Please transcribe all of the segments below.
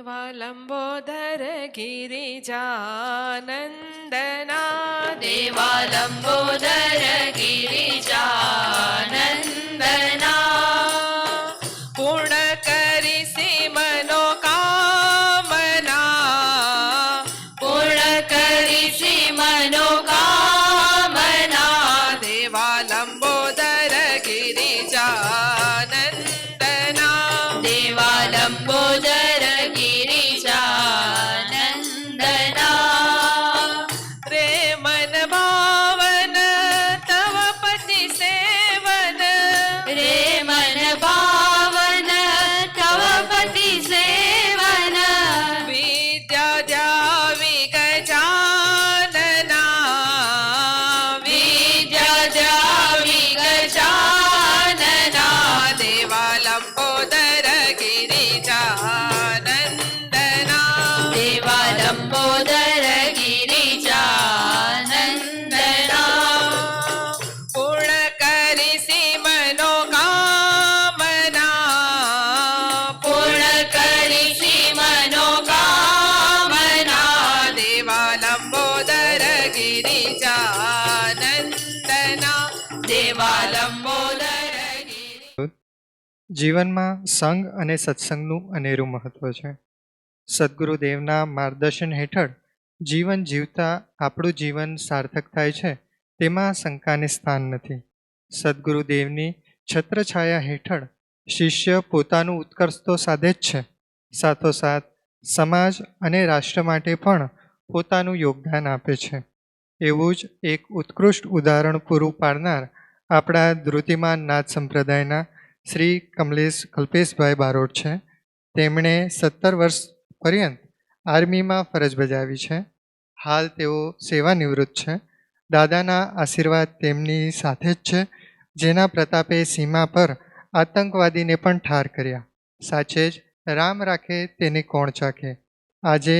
देवालम्बोदर गिरिजानन्दना देवालम्बोदर गिरिजानन्दना पूर्ण करिसि मनोकामना पूर्ण करिसि मनोकामना देवालम्बोदर गिरिजानन्दना देवालम्बोदर गिरिजानन्दना रे मन भावन तव पति सेवन रे मन पावन तव पति सेवन विद्या द्यावी गजानना विद्या द्यावी गजानना देवालम्बोदर गिरिजानन्दना देवालम्बोदर गिरिजानन्दना पूर्ण करिसि मनोकामना पूर्ण करिसि मनोकामना देवालम्बोदर गिरिजानन्दना देवालम्बोदर જીવનમાં સંઘ અને સત્સંગનું અનેરું મહત્વ છે. સદગુરુદેવના માર્ગદર્શન હેઠળ જીવન જીવતા આપણું જીવન સાર્થક થાય છે તેમાં શંકાને સ્થાન નથી. સદગુરુદેવની છત્રછાયા હેઠળ શિષ્ય પોતાનું ઉત્કર્ષ તો સાધે જ છે, સાથોસાથ સમાજ અને રાષ્ટ્ર માટે પણ પોતાનું યોગદાન આપે છે. એવું જ એક ઉત્કૃષ્ટ ઉદાહરણ પૂરું પાડનાર આપણા ધૃતિમાન નાથ સંપ્રદાયના શ્રી કલ્પેશભાઈ બારોટ છે. તેમણે 17 વર્ષ પર્યંત આર્મીમાં ફરજ બજાવી છે. હાલ તેઓ સેવાનિવૃત્ત છે. દાદાના આશીર્વાદ તેમની સાથે જ છે, જેના પ્રતાપે સીમા પર આતંકવાદીને પણ ઠાર કર્યા. સાચે જ રામ રાખે તેને કોણ ચાખે. આજે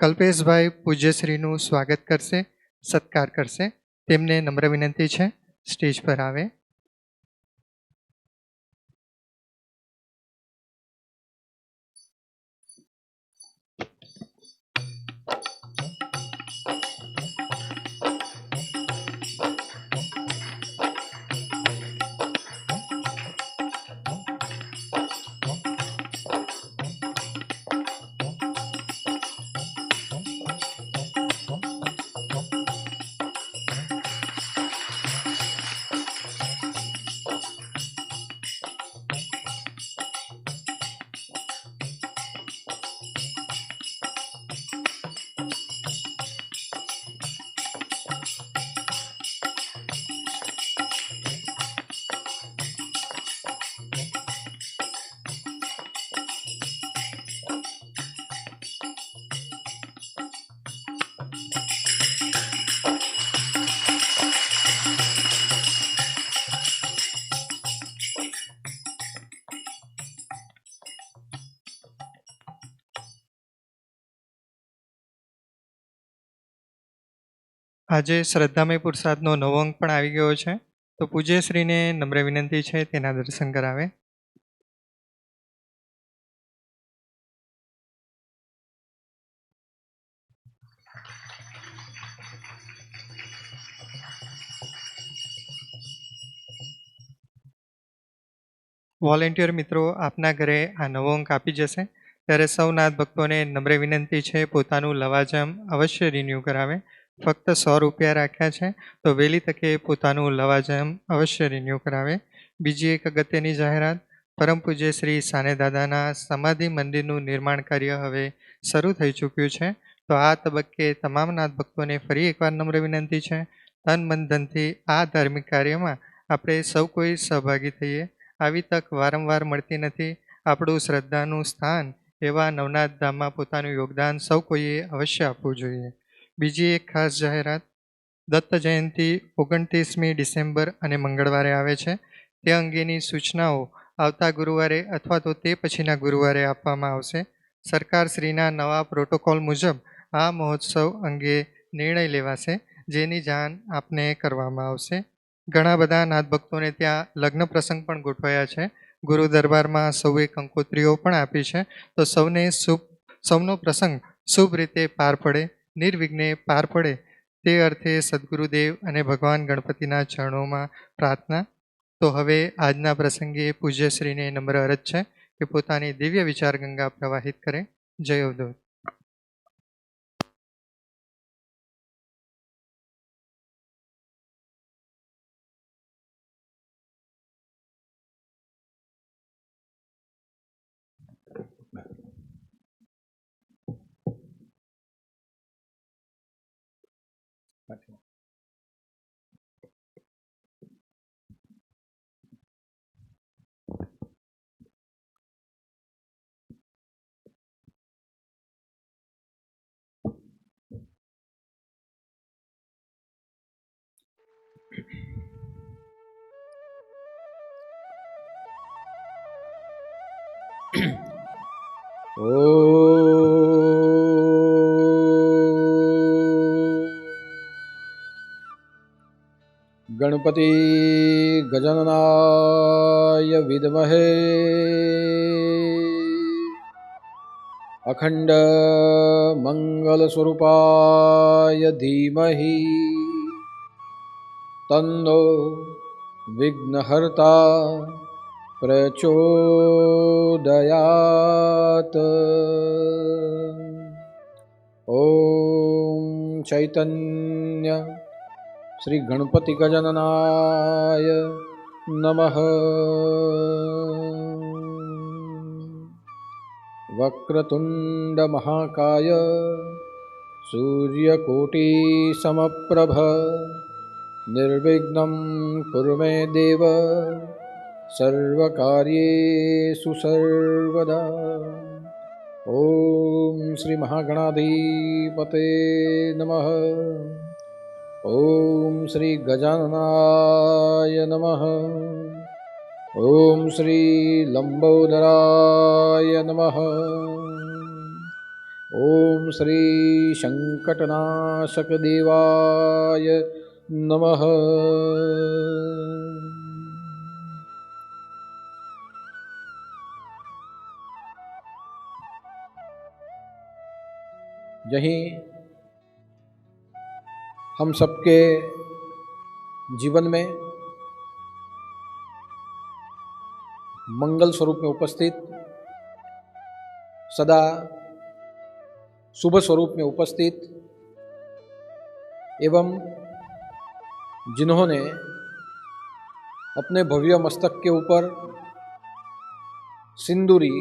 કલ્પેશભાઈ પૂજ્યશ્રીનું સ્વાગત કરશે, સત્કાર કરશે. તેમને નમ્ર વિનંતી છે સ્ટેજ પર આવે. આજે શ્રદ્ધામય પુરુષાર્થનો નવો અંક પણ આવી ગયો છે, તો પૂજ્યશ્રીને નમ્ર વિનંતી છે તેના દર્શન કરાવે. વોલેન્ટિયર મિત્રો આપના ઘરે આ નવો અંક આપી જશે, ત્યારે સૌ નાથ ભક્તોને નમ્ર વિનંતી છે પોતાનું લવાજમ અવશ્ય રિન્યૂ કરાવે. ફક્ત 100 રૂપિયા રાખ્યા છે, તો વહેલી તકે પોતાનું લવાજમ અવશ્ય રિન્યૂ કરાવે. બીજી એક અગત્યની જાહેરાત, પરમ પૂજ્ય શ્રી સાને દાદાના સમાધિ મંદિરનું નિર્માણ કાર્ય હવે શરૂ થઈ ચૂક્યું છે. તો આ તબક્કે તમામ નાથ ભક્તોને ફરી એકવાર નમ્ર વિનંતી છે, તન મન ધનથી આ ધાર્મિક કાર્યમાં આપણે સૌ કોઈ સહભાગી થઈએ. આવી તક વારંવાર મળતી નથી. આપણું શ્રદ્ધાનું સ્થાન એવા નવનાથ ધામમાં પોતાનું યોગદાન સૌ કોઈએ અવશ્ય આપવું જોઈએ. બીજી એક ખાસ જાહેરાત, દત્ત જયંતિ 29મી ડિસેમ્બર અને મંગળવારે આવે છે. તે અંગેની સૂચનાઓ આવતા ગુરુવારે અથવા તો તે પછીના ગુરુવારે આપવામાં આવશે. સરકારશ્રીના નવા પ્રોટોકોલ મુજબ આ મહોત્સવ અંગે નિર્ણય લેવાશે, જેની જાણ આપને કરવામાં આવશે. ઘણા બધા નાથ ભક્તોને ત્યાં લગ્ન પ્રસંગ પણ ગોઠવાયા છે. ગુરુ દરબારમાં સૌએ કંકોત્રીઓ પણ આપી છે, તો સૌને શુભ સૌનો પ્રસંગ શુભ રીતે પાર પડે, નિર્વિઘ્ને પાર પડે તે અર્થે સદગુરુદેવ અને ભગવાન ગણપતિના ચરણોમાં પ્રાર્થના. તો હવે આજના પ્રસંગે પૂજ્યશ્રીને નમ્ર અરજ છે કે પોતાની દિવ્ય વિચાર ગંગા પ્રવાહિત કરે. જય અવધૂત. गणपति गजाननाय विद्महे अखंड मंगल स्वरूपाय धीमहि तन्नो विघ्नहर्ता प्रचोदयात्. ओम चैतन्य श्री गणपति गजाननाय नमः. वक्रतुंड महाकाय सूर्यकोटि समप्रभ निर्विघ्नं कुरु मे देव सर्वकार्येषु सर्वदा. ओम श्री महागणाधिपते नमः. ओम श्री गजाननाय नमः. ओम श्री लंबोदराय नमः. ओम श्री संकटनाशक देवाय नमः. यहीं हम सबके जीवन में मंगल स्वरूप में उपस्थित, सदा शुभ स्वरूप में उपस्थित एवं जिन्होंने अपने भव्य मस्तक के ऊपर सिंदूरी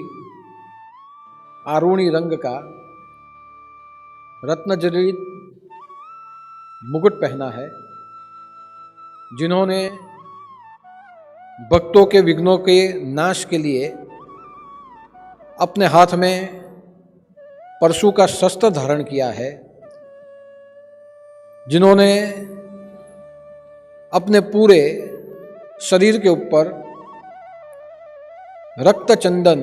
आरूणी रंग का रत्नजड़ित मुकुट पहना है, जिन्होंने भक्तों के विघ्नों के नाश के लिए अपने हाथ में परशु का शस्त्र धारण किया है, जिन्होंने अपने पूरे शरीर के ऊपर रक्त चंदन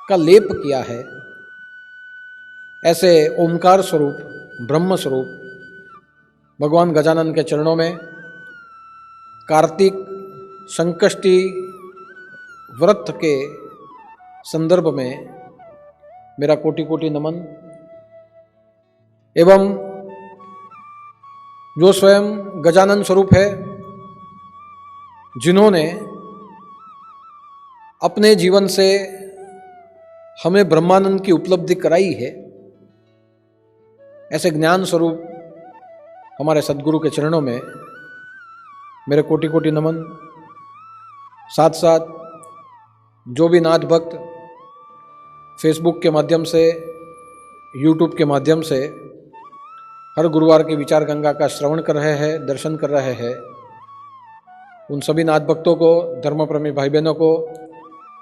का लेप किया है, ऐसे ओमकार स्वरूप ब्रह्म स्वरूप भगवान गजानन के चरणों में कार्तिक संकष्टी व्रत के संदर्भ में मेरा कोटि कोटि नमन एवं जो स्वयं गजानन स्वरूप है, जिन्होंने अपने जीवन से हमें ब्रह्मानंद की उपलब्धि कराई है, ऐसे ज्ञान स्वरूप हमारे सद्गुरु के चरणों में मेरे कोटि कोटि नमन। साथ साथ जो भी नाथ भक्त फेसबुक के माध्यम से, यूट्यूब के माध्यम से हर गुरुवार के विचार गंगा का श्रवण कर रहे हैं, दर्शन कर रहे हैं, उन सभी नाथ भक्तों को, धर्मप्रेमी भाई बहनों को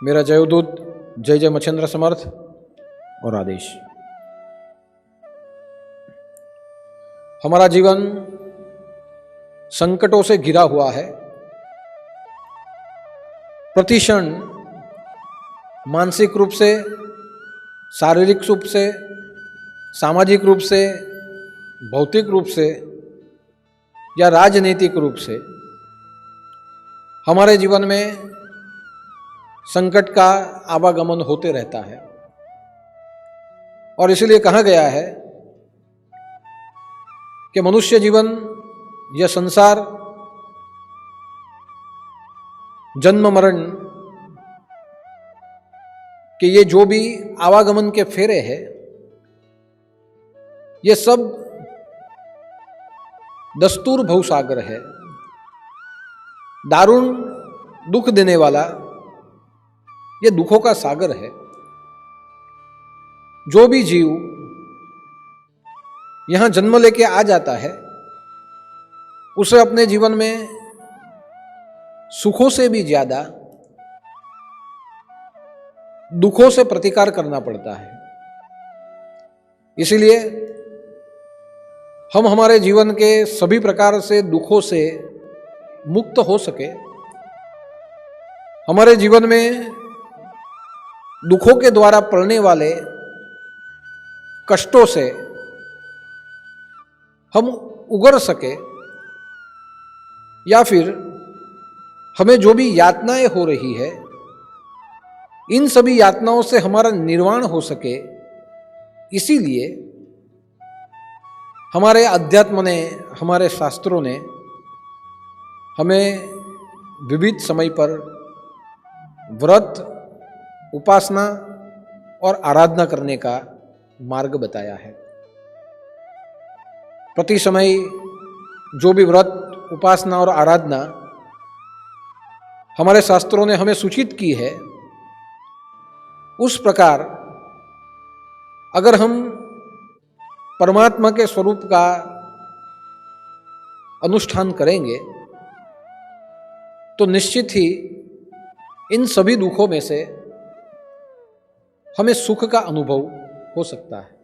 मेरा जयोदूत जय जय मच्छिंद्र समर्थ और आदेश। हमारा जीवन संकटों से घिरा हुआ है। प्रतिक्षण मानसिक रूप से, शारीरिक रूप से, सामाजिक रूप से, भौतिक रूप से या राजनीतिक रूप से हमारे जीवन में संकट का आवागमन होते रहता है। और इसलिए कहा गया है कि मनुष्य जीवन, यह संसार, जन्म मरण कि ये जो भी आवागमन के फेरे हैं, ये सब दस्तूर भवसागर है, दारुण दुख देने वाला ये दुखों का सागर है। जो भी जीव यहां जन्म लेके आ जाता है, उसे अपने जीवन में सुखों से भी ज्यादा दुखों से प्रतिकार करना पड़ता है। इसलिए हम हमारे जीवन के सभी प्रकार से दुखों से मुक्त हो सके, हमारे जीवन में दुखों के द्वारा पड़ने वाले कष्टों से हम उगर सके, या फिर हमें जो भी यातनाएं हो रही है, इन सभी यातनाओं से हमारा निर्वाण हो सके, इसीलिए हमारे अध्यात्म ने, हमारे शास्त्रों ने हमें विविध समय पर व्रत, उपासना और आराधना करने का मार्ग बताया है। प्रति समय जो भी व्रत, उपासना और आराधना हमारे शास्त्रों ने हमें सूचित की है, उस प्रकार अगर हम परमात्मा के स्वरूप का अनुष्ठान करेंगे तो निश्चित ही इन सभी दुखों में से हमें सुख का अनुभव हो सकता है।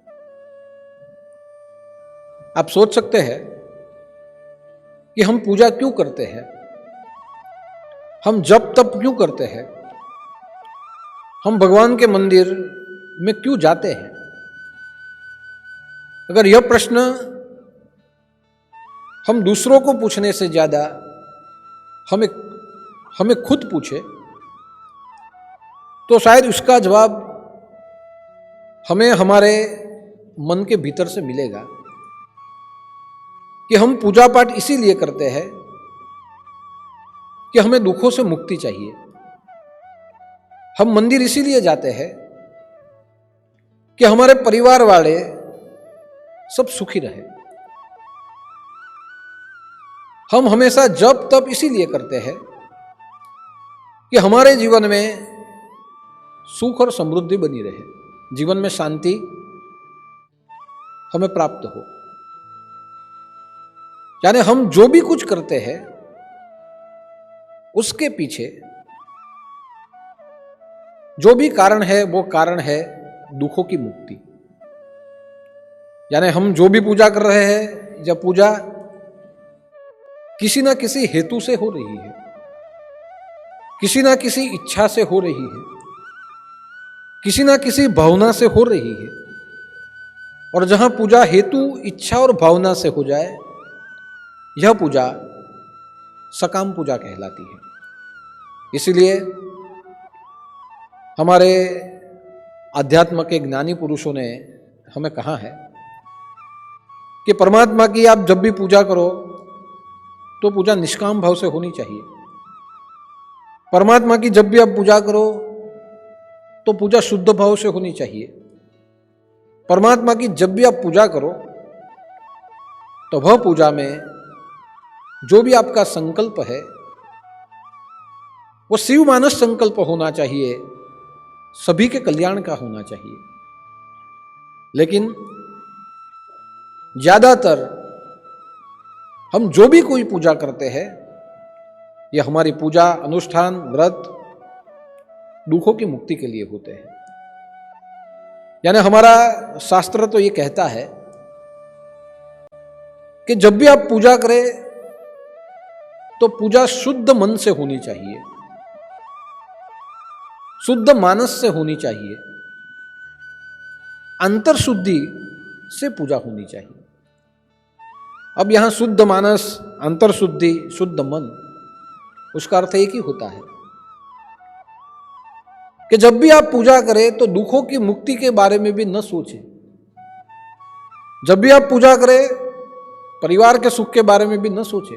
आप सोच सकते हैं कि हम पूजा क्यों करते हैं, हम जप तप क्यों करते हैं, हम भगवान के मंदिर में क्यों जाते हैं। अगर यह प्रश्न हम दूसरों को पूछने से ज्यादा हमें खुद पूछे तो शायद उसका जवाब हमें हमारे मन के भीतर से मिलेगा कि हम पूजा पाठ इसीलिए करते हैं कि हमें दुखों से मुक्ति चाहिए। हम मंदिर इसीलिए जाते हैं कि हमारे परिवार वाले सब सुखी रहे। हम हमेशा जप तप इसीलिए करते हैं कि हमारे जीवन में सुख और समृद्धि बनी रहे, जीवन में शांति हमें प्राप्त हो। यानी हम जो भी कुछ करते हैं उसके पीछे जो भी कारण है वो कारण है दुखों की मुक्ति। यानी हम जो भी पूजा कर रहे हैं, या पूजा किसी ना किसी हेतु से हो रही है, किसी ना किसी इच्छा से हो रही है, किसी ना किसी भावना से हो रही है। और जहां पूजा हेतु, इच्छा और भावना से हो जाए, यह पूजा सकाम पूजा कहलाती है। इसलिए हमारे अध्यात्म के ज्ञानी पुरुषों ने हमें कहा है कि परमात्मा की आप जब भी पूजा करो तो पूजा निष्काम भाव से होनी चाहिए। परमात्मा की जब भी आप पूजा करो तो पूजा शुद्ध भाव से होनी चाहिए। परमात्मा की जब भी आप पूजा करो तो वह पूजा में जो भी आपका संकल्प है वो शिव मानस संकल्प होना चाहिए, सभी के कल्याण का होना चाहिए। लेकिन ज्यादातर हम जो भी कोई पूजा करते हैं, यह हमारी पूजा, अनुष्ठान, व्रत दुखों की मुक्ति के लिए होते हैं। यानी हमारा शास्त्र तो ये कहता है कि जब भी आप पूजा करें तो पूजा शुद्ध मन से होनी चाहिए, शुद्ध मानस से होनी चाहिए, अंतर शुद्धि से पूजा होनी चाहिए। अब यहां शुद्ध मानस, अंतर शुद्धि, शुद्ध मन, उसका अर्थ एक ही होता है कि जब भी आप पूजा करें तो दुखों की मुक्ति के बारे में भी न सोचें, जब भी आप पूजा करें, परिवार के सुख के बारे में भी न सोचें,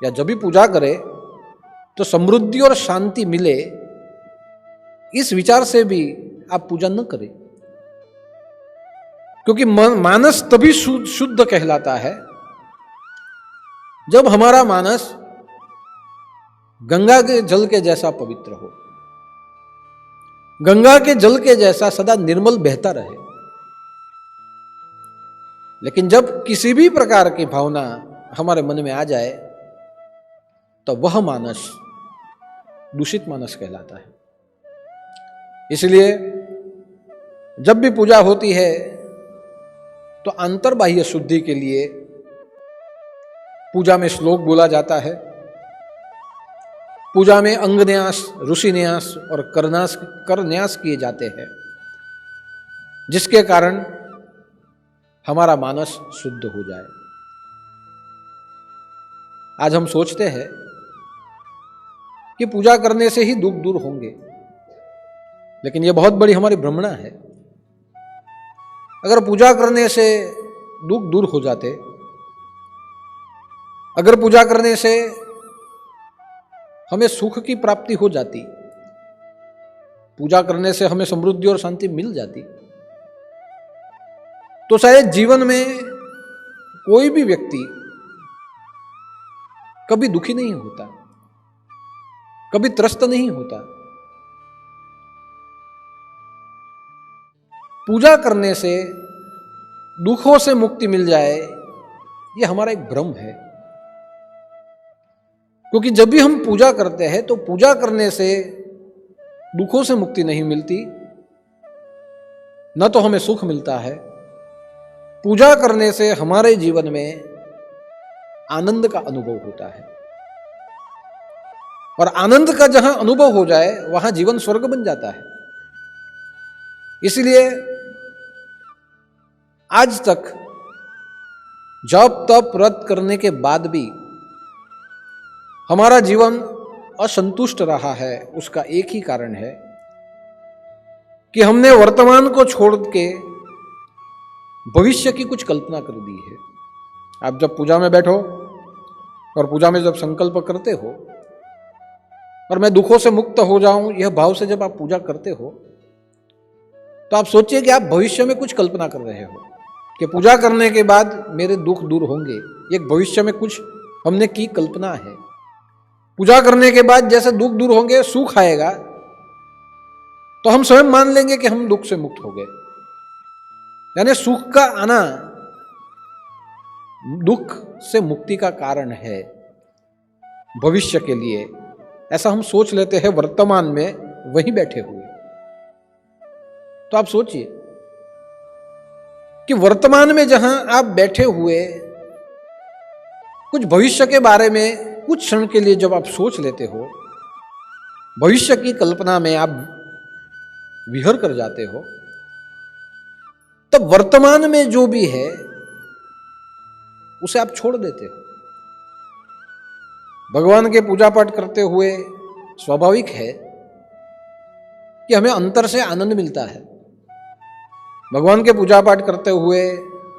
या जब भी पूजा करें तो समृद्धि और शांति मिले, इस विचार से भी आप पूजा न करें। क्योंकि मानस तभी शुद्ध कहलाता है जब हमारा मानस गंगा के जल के जैसा पवित्र हो, गंगा के जल के जैसा सदा निर्मल बहता रहे। लेकिन जब किसी भी प्रकार की भावना हमारे मन में आ जाए तो वह मानस दूषित मानस कहलाता है। इसलिए जब भी पूजा होती है तो अंतर्बाह्य शुद्धि के लिए पूजा में श्लोक बोला जाता है, पूजा में अंगन्यास, ऋषिन्यास और करन्यास किए जाते हैं, जिसके कारण हमारा मानस शुद्ध हो जाए। आज हम सोचते हैं कि पूजा करने से ही दुख दूर होंगे, लेकिन यह बहुत बड़ी हमारी भ्रमणा है। अगर पूजा करने से दुख दूर हो जाते, अगर पूजा करने से हमें सुख की प्राप्ति हो जाती, पूजा करने से हमें समृद्धि और शांति मिल जाती, तो शायद जीवन में कोई भी व्यक्ति कभी दुखी नहीं होता, कभी त्रस्त नहीं होता। पूजा करने से दुखों से मुक्ति मिल जाए, यह हमारा एक भ्रम है। क्योंकि जब भी हम पूजा करते हैं तो पूजा करने से दुखों से मुक्ति नहीं मिलती, न तो हमें सुख मिलता है। पूजा करने से हमारे जीवन में आनंद का अनुभव होता है, और आनंद का जहां अनुभव हो जाए वहां जीवन स्वर्ग बन जाता है। इसलिए आज तक जप तप व्रत करने के बाद भी हमारा जीवन असंतुष्ट रहा है, उसका एक ही कारण है कि हमने वर्तमान को छोड़ के भविष्य की कुछ कल्पना कर दी है। आप जब पूजा में बैठो और पूजा में जब संकल्प करते हो और मैं दुखों से मुक्त हो जाऊं, यह भाव से जब आप पूजा करते हो, तो आप सोचिए कि आप भविष्य में कुछ कल्पना कर रहे हो कि पूजा करने के बाद मेरे दुख दूर होंगे। एक भविष्य में कुछ हमने की कल्पना है। पूजा करने के बाद जैसे दुख दूर होंगे, सुख आएगा, तो हम स्वयं मान लेंगे कि हम दुख से मुक्त हो गए। यानी सुख का आना दुख से मुक्ति का कारण है भविष्य के लिए, ऐसा हम सोच लेते हैं वर्तमान में वहीं बैठे हुए। तो आप सोचिए कि वर्तमान में जहां आप बैठे हुए कुछ भविष्य के बारे में कुछ क्षण के लिए जब आप सोच लेते हो, भविष्य की कल्पना में आप विहर कर जाते हो, तब वर्तमान में जो भी है उसे आप छोड़ देते हो। भगवान के पूजा पाठ करते हुए स्वाभाविक है कि हमें अंतर से आनंद मिलता है। भगवान के पूजा पाठ करते हुए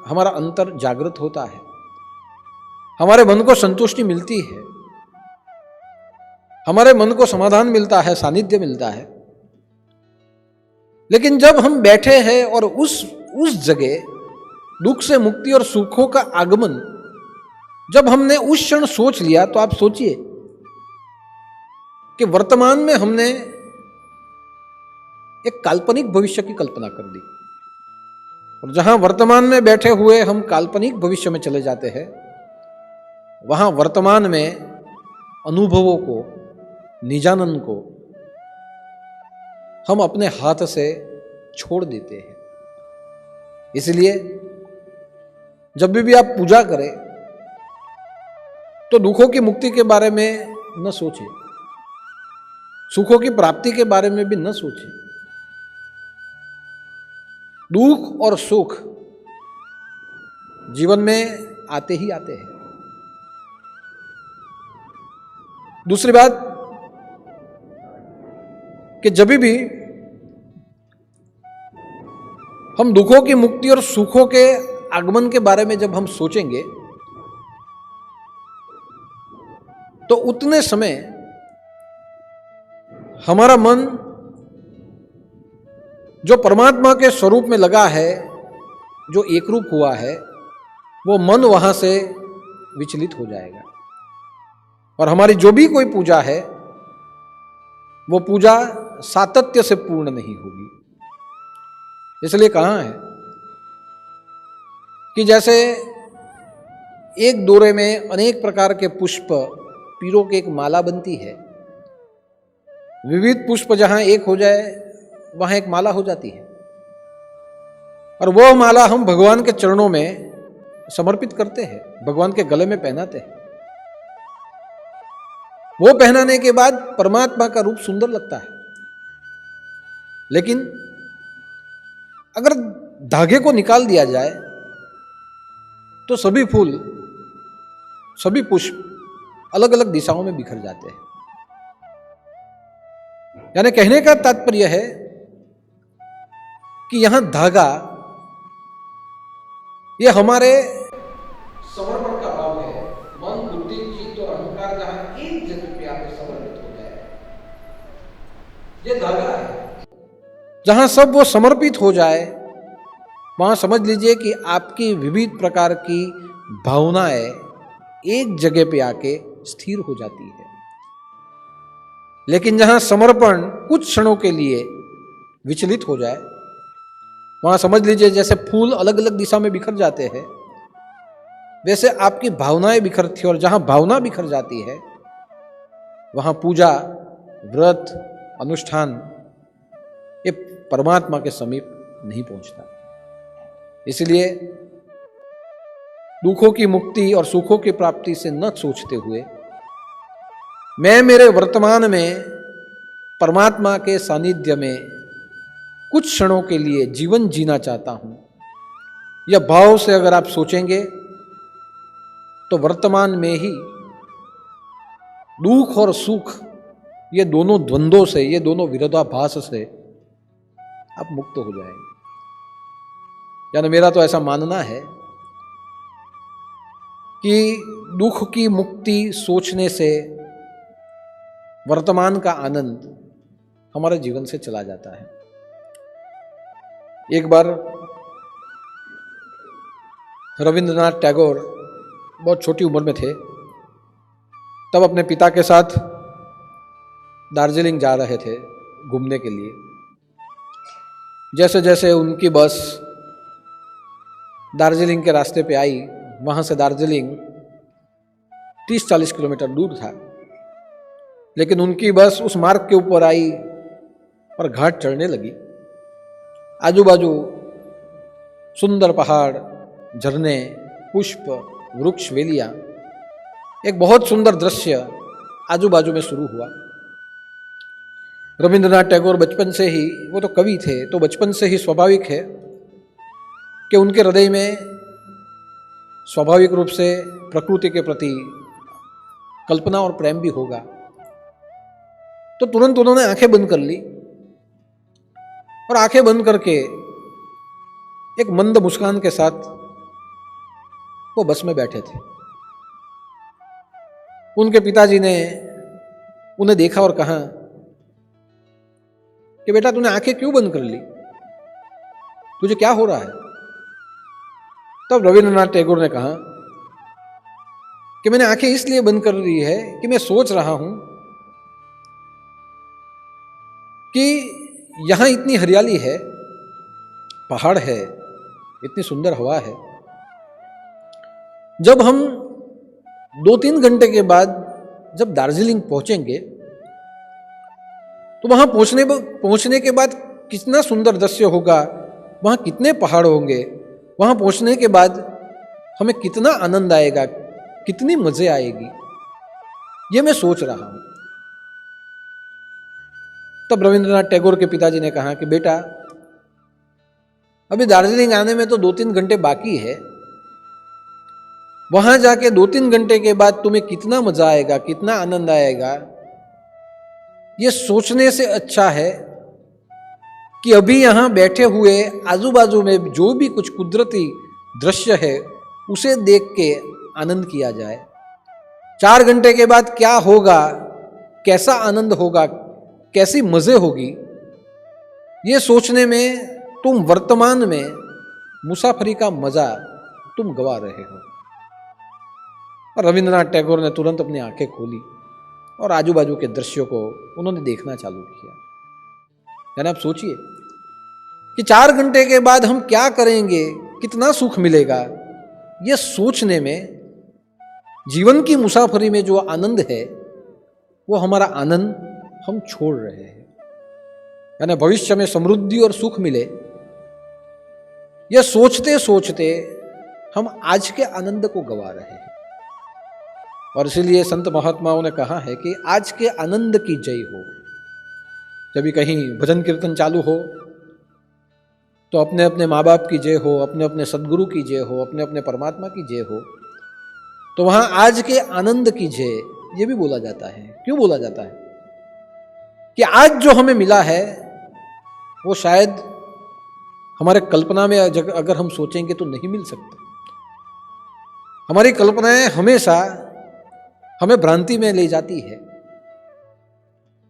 हमारा अंतर जागृत होता है, हमारे मन को संतुष्टि मिलती है, हमारे मन को समाधान मिलता है, सानिध्य मिलता है। लेकिन जब हम बैठे हैं और उस जगह दुख से मुक्ति और सुखों का आगमन जब हमने उस क्षण सोच लिया, तो आप सोचिए कि वर्तमान में हमने एक काल्पनिक भविष्य की कल्पना कर दी, और जहां वर्तमान में बैठे हुए हम काल्पनिक भविष्य में चले जाते हैं, वहां वर्तमान में अनुभवों को, निजानंद को हम अपने हाथ से छोड़ देते हैं। इसलिए जब भी आप पूजा करें तो दुखों की मुक्ति के बारे में न सोचें, सुखों की प्राप्ति के बारे में भी न सोचें। दुख और सुख जीवन में आते ही आते हैं। दूसरी बात कि जब भी हम दुखों की मुक्ति और सुखों के आगमन के बारे में जब हम सोचेंगे तो उतने समय हमारा मन जो परमात्मा के स्वरूप में लगा है, जो एक रूप हुआ है, वो मन वहां से विचलित हो जाएगा और हमारी जो भी कोई पूजा है वो पूजा सातत्य से पूर्ण नहीं होगी। इसलिए कहा है कि जैसे एक दोरे में अनेक प्रकार के पुष्प पीरों की एक माला बनती है, विविध पुष्प जहां एक हो जाए वहां एक माला हो जाती है और वह माला हम भगवान के चरणों में समर्पित करते हैं, भगवान के गले में पहनाते हैं। वो पहनाने के बाद परमात्मा का रूप सुंदर लगता है, लेकिन अगर धागे को निकाल दिया जाए तो सभी फूल, सभी पुष्प अलग अलग दिशाओं में बिखर जाते हैं। यानी कहने का तात्पर्य है कि यहां धागा ये हमारे समर्पण का भाव है। मन, बुद्धि, चित्त और अहंकार जहां एक जगह पे आके समर्पित हो जाए, ये धागा है। जहां सब वो समर्पित हो जाए वहां समझ लीजिए कि आपकी विविध प्रकार की भावनाएं एक जगह पे आके स्थिर हो जाती है। लेकिन जहां समर्पण कुछ क्षणों के लिए विचलित हो जाए वहां समझ लीजिए जैसे फूल अलग अलग दिशा में बिखर जाते हैं, वैसे आपकी भावनाएं बिखरती है और जहां भावना बिखर जाती है वहां पूजा, व्रत, अनुष्ठान ये परमात्मा के समीप नहीं पहुंचता। इसलिए दुखों की मुक्ति और सुखों की प्राप्ति से न सोचते हुए मैं मेरे वर्तमान में परमात्मा के सानिध्य में कुछ क्षणों के लिए जीवन जीना चाहता हूं, यह भाव से अगर आप सोचेंगे तो वर्तमान में ही दुख और सुख ये दोनों द्वंद्वों से, ये दोनों विरोधाभास से आप मुक्त हो जाएंगे। यानी मेरा तो ऐसा मानना है कि दुख की मुक्ति सोचने से वर्तमान का आनंद हमारे जीवन से चला जाता है। एक बार रविंद्रनाथ टैगोर बहुत छोटी उम्र में थे, तब अपने पिता के साथ दार्जिलिंग जा रहे थे घूमने के लिए। जैसे जैसे उनकी बस दार्जिलिंग के रास्ते पे आई, वहाँ से दार्जिलिंग 30-40 किलोमीटर दूर था, लेकिन उनकी बस उस मार्ग के ऊपर आई और घाट चढ़ने लगी। आजू बाजू सुंदर पहाड़, झरने, पुष्प, वृक्ष, वेलियां, एक बहुत सुंदर दृश्य आजू बाजू में शुरू हुआ। रविंद्रनाथ टैगोर बचपन से ही, वो तो कवि थे, तो बचपन से ही स्वाभाविक है कि उनके हृदय में स्वाभाविक रूप से प्रकृति के प्रति कल्पना और प्रेम भी होगा। तो तुरंत उन्होंने आंखें बंद कर ली और आंखें बंद करके एक मंद मुस्कान के साथ वो बस में बैठे थे। उनके पिताजी ने उन्हें देखा और कहा कि बेटा तूने आंखें क्यों बंद कर ली, तुझे क्या हो रहा है? तब रविंद्रनाथ टैगोर ने कहा कि मैंने आंखें इसलिए बंद कर ली है कि मैं सोच रहा हूं कि यहां इतनी हरियाली है, पहाड़ है, इतनी सुंदर हवा है, जब हम 2-3 घंटे के बाद जब दार्जिलिंग पहुंचेंगे तो वहां पहुंचने के बाद कितना सुंदर दृश्य होगा, वहां कितने पहाड़ होंगे, वहां पहुंचने के बाद हमें कितना आनंद आएगा, कितनी मजे आएगी, ये मैं सोच रहा हूं। तब रविंद्रनाथ टैगोर के पिताजी ने कहा कि बेटा अभी दार्जिलिंग आने में तो 2-3 घंटे बाकी है, वहां जाके 2-3 घंटे के बाद तुम्हें कितना मजा आएगा, कितना आनंद आएगा, ये सोचने से अच्छा है कि अभी यहाँ बैठे हुए आजू बाजू में जो भी कुछ कुदरती दृश्य है उसे देख के आनंद किया जाए। 4 घंटे के बाद क्या होगा, कैसा आनंद होगा, कैसी मजे होगी, ये सोचने में तुम वर्तमान में मुसाफरी का मजा तुम गवा रहे हो। और रविंद्रनाथ टैगोर ने तुरंत अपनी आंखें खोली और आजू बाजू के दृश्यों को उन्होंने देखना चालू किया। यानी आप सोचिए कि 4 घंटे के बाद हम क्या करेंगे, कितना सुख मिलेगा, ये सोचने में जीवन की मुसाफरी में जो आनंद है वो हमारा आनंद हम छोड़ रहे हैं। यानी भविष्य में समृद्धि और सुख मिले, यह सोचते सोचते हम आज के आनंद को गवा रहे हैं। और इसीलिए संत महात्माओं ने कहा है कि आज के आनंद की जय हो। जब भी कहीं भजन कीर्तन चालू हो तो अपने अपने माँ बाप की जय हो, अपने अपने सद्गुरु की जय हो, अपने अपने परमात्मा की जय हो, तो वहां आज के आनंद की जय ये भी बोला जाता है। क्यों बोला जाता है? कि आज जो हमें मिला है वो शायद हमारे कल्पना में अगर हम सोचेंगे तो नहीं मिल सकता। हमारी कल्पनाएं हमेशा हमें भ्रांति में ले जाती है।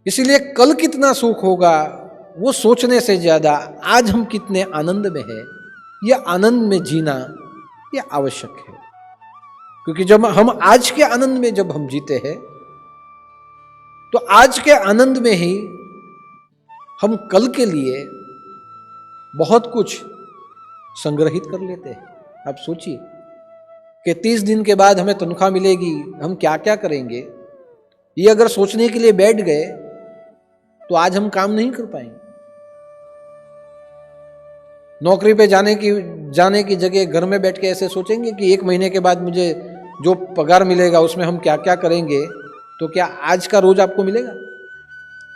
इसीलिए कल कितना सुख होगा वो सोचने से ज्यादा आज हम कितने आनंद में हैं, यह आनंद में जीना ये आवश्यक है। क्योंकि जब हम आज के आनंद में जब हम जीते हैं तो आज के आनंद में ही हम कल के लिए बहुत कुछ संग्रहित कर लेते हैं। आप सोचिए कि 30 दिन के बाद हमें तनख्वाह मिलेगी, हम क्या क्या करेंगे, ये अगर सोचने के लिए बैठ गए तो आज हम काम नहीं कर पाएंगे। नौकरी पे जाने की जगह घर में बैठ के ऐसे सोचेंगे कि 1 महीने के बाद मुझे जो पगार मिलेगा उसमें हम क्या क्या करेंगे, तो क्या आज का रोज आपको मिलेगा?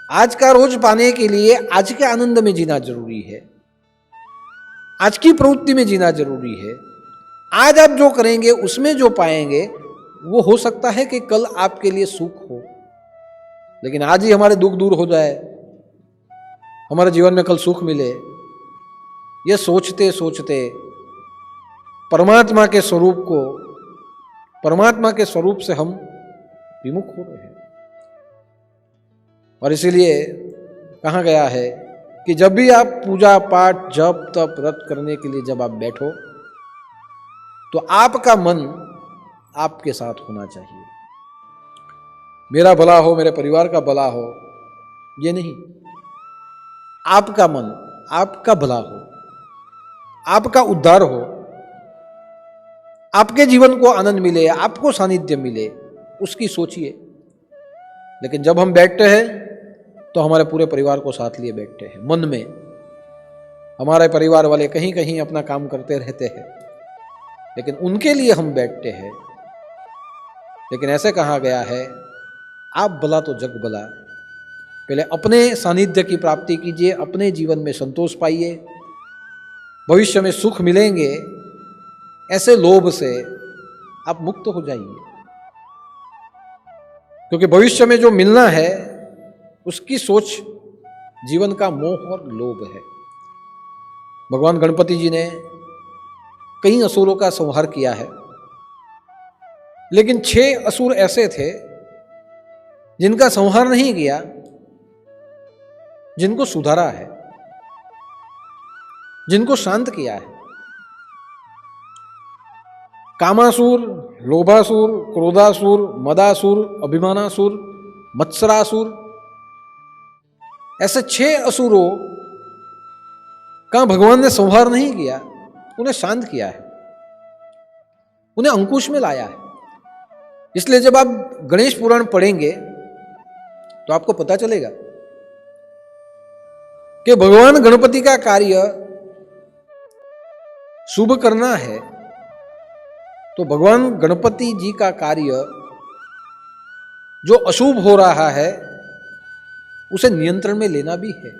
आज का रोज पाने के लिए आज के आनंद में जीना जरूरी है, आज की प्रवृत्ति में जीना जरूरी है। आज आप जो करेंगे उसमें जो पाएंगे वो हो सकता है कि कल आपके लिए सुख हो, लेकिन आज ही हमारे दुख दूर हो जाए, हमारे जीवन में कल सुख मिले, ये सोचते सोचते परमात्मा के स्वरूप से हम विमुख हो रहे हैं। और इसीलिए कहा गया है कि जब भी आप पूजा पाठ जप तप व्रत करने के लिए जब आप बैठो तो आपका मन आपके साथ होना चाहिए। मेरा भला हो, मेरे परिवार का भला हो, ये नहीं, आपका मन, आपका भला हो, आपका उद्धार हो, आपके जीवन को आनंद मिले, आपको सानिध्य मिले, उसकी सोचिए। लेकिन जब हम बैठते हैं तो हमारे पूरे परिवार को साथ लिए बैठते हैं। मन में हमारे परिवार वाले कहीं कहीं अपना काम करते रहते हैं, लेकिन उनके लिए हम बैठते हैं। लेकिन ऐसे कहा गया है, आप भला तो जग भला। पहले अपने सानिध्य की प्राप्ति कीजिए, अपने जीवन में संतोष पाइए, भविष्य में सुख मिलेंगे, ऐसे लोभ से आप मुक्त हो जाइए। क्योंकि भविष्य में जो मिलना है उसकी सोच जीवन का मोह और लोभ है। भगवान गणपति जी ने कई असुरों का संहार किया है, लेकिन 6 असुर ऐसे थे जिनका संहार नहीं किया, जिनको सुधारा है, जिनको शांत किया है। कामासुर, लोभासुर, क्रोधासुर, मदासुर, अभिमानासुर, मत्सरासुर, ऐसे 6 असुरों का भगवान ने संहार नहीं किया, उन्हें शांत किया है, उन्हें अंकुश में लाया है। इसलिए जब आप गणेश पुराण पढ़ेंगे तो आपको पता चलेगा कि भगवान गणपति का कार्य शुभ करना है, तो भगवान गणपति जी का कार्य जो अशुभ हो रहा है उसे नियंत्रण में लेना भी है।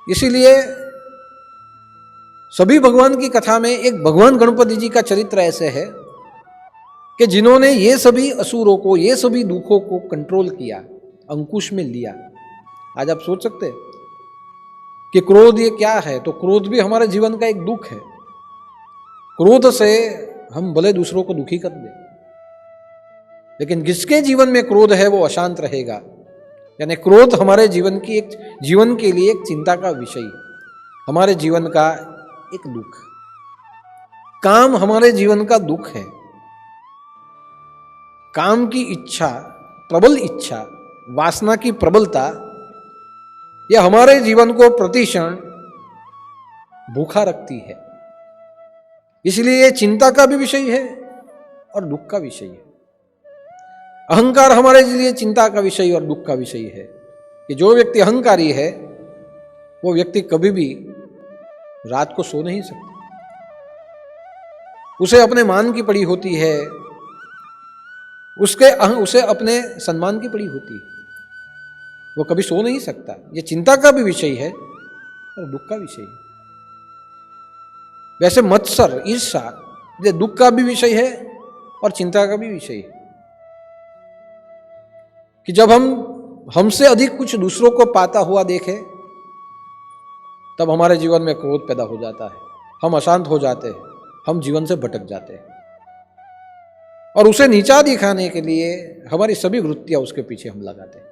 इसीलिए सभी भगवान की कथा में एक भगवान गणपति जी का चरित्र ऐसे है कि जिन्होंने ये सभी असुरों को, ये सभी दुखों को कंट्रोल किया, अंकुश में लिया। आज आप सोच सकते हैं कि क्रोध ये क्या है, तो क्रोध भी हमारे जीवन का एक दुख है। क्रोध से हम भले दूसरों को दुखी कर दें, लेकिन जिसके जीवन में क्रोध है वो अशांत रहेगा। यानी क्रोध हमारे जीवन के लिए एक चिंता का विषय है, हमारे जीवन का एक दुख। काम हमारे जीवन का दुख है। काम की इच्छा, प्रबल इच्छा, वासना की प्रबलता, यह हमारे जीवन को प्रतिक्षण भूखा रखती है। इसलिए ये चिंता का भी विषय है और दुख का विषय है। अहंकार हमारे लिए चिंता का विषय और दुख का विषय है कि जो व्यक्ति अहंकारी है वो व्यक्ति कभी भी रात को सो नहीं सकता। उसे अपने मान की पड़ी होती है, उसे अपने सम्मान की पड़ी होती है, वो कभी सो नहीं सकता। ये चिंता का भी विषय है और दुख का विषय है। वैसे मत्सर, ईर्ष्या, ये दुख का भी विषय है और चिंता का भी विषय है कि जब हमसे अधिक कुछ दूसरों को पाता हुआ देखे तब हमारे जीवन में क्रोध पैदा हो जाता है, हम अशांत हो जाते हैं, हम जीवन से भटक जाते हैं और उसे नीचा दिखाने के लिए हमारी सभी वृत्तियां उसके पीछे हम लगाते हैं।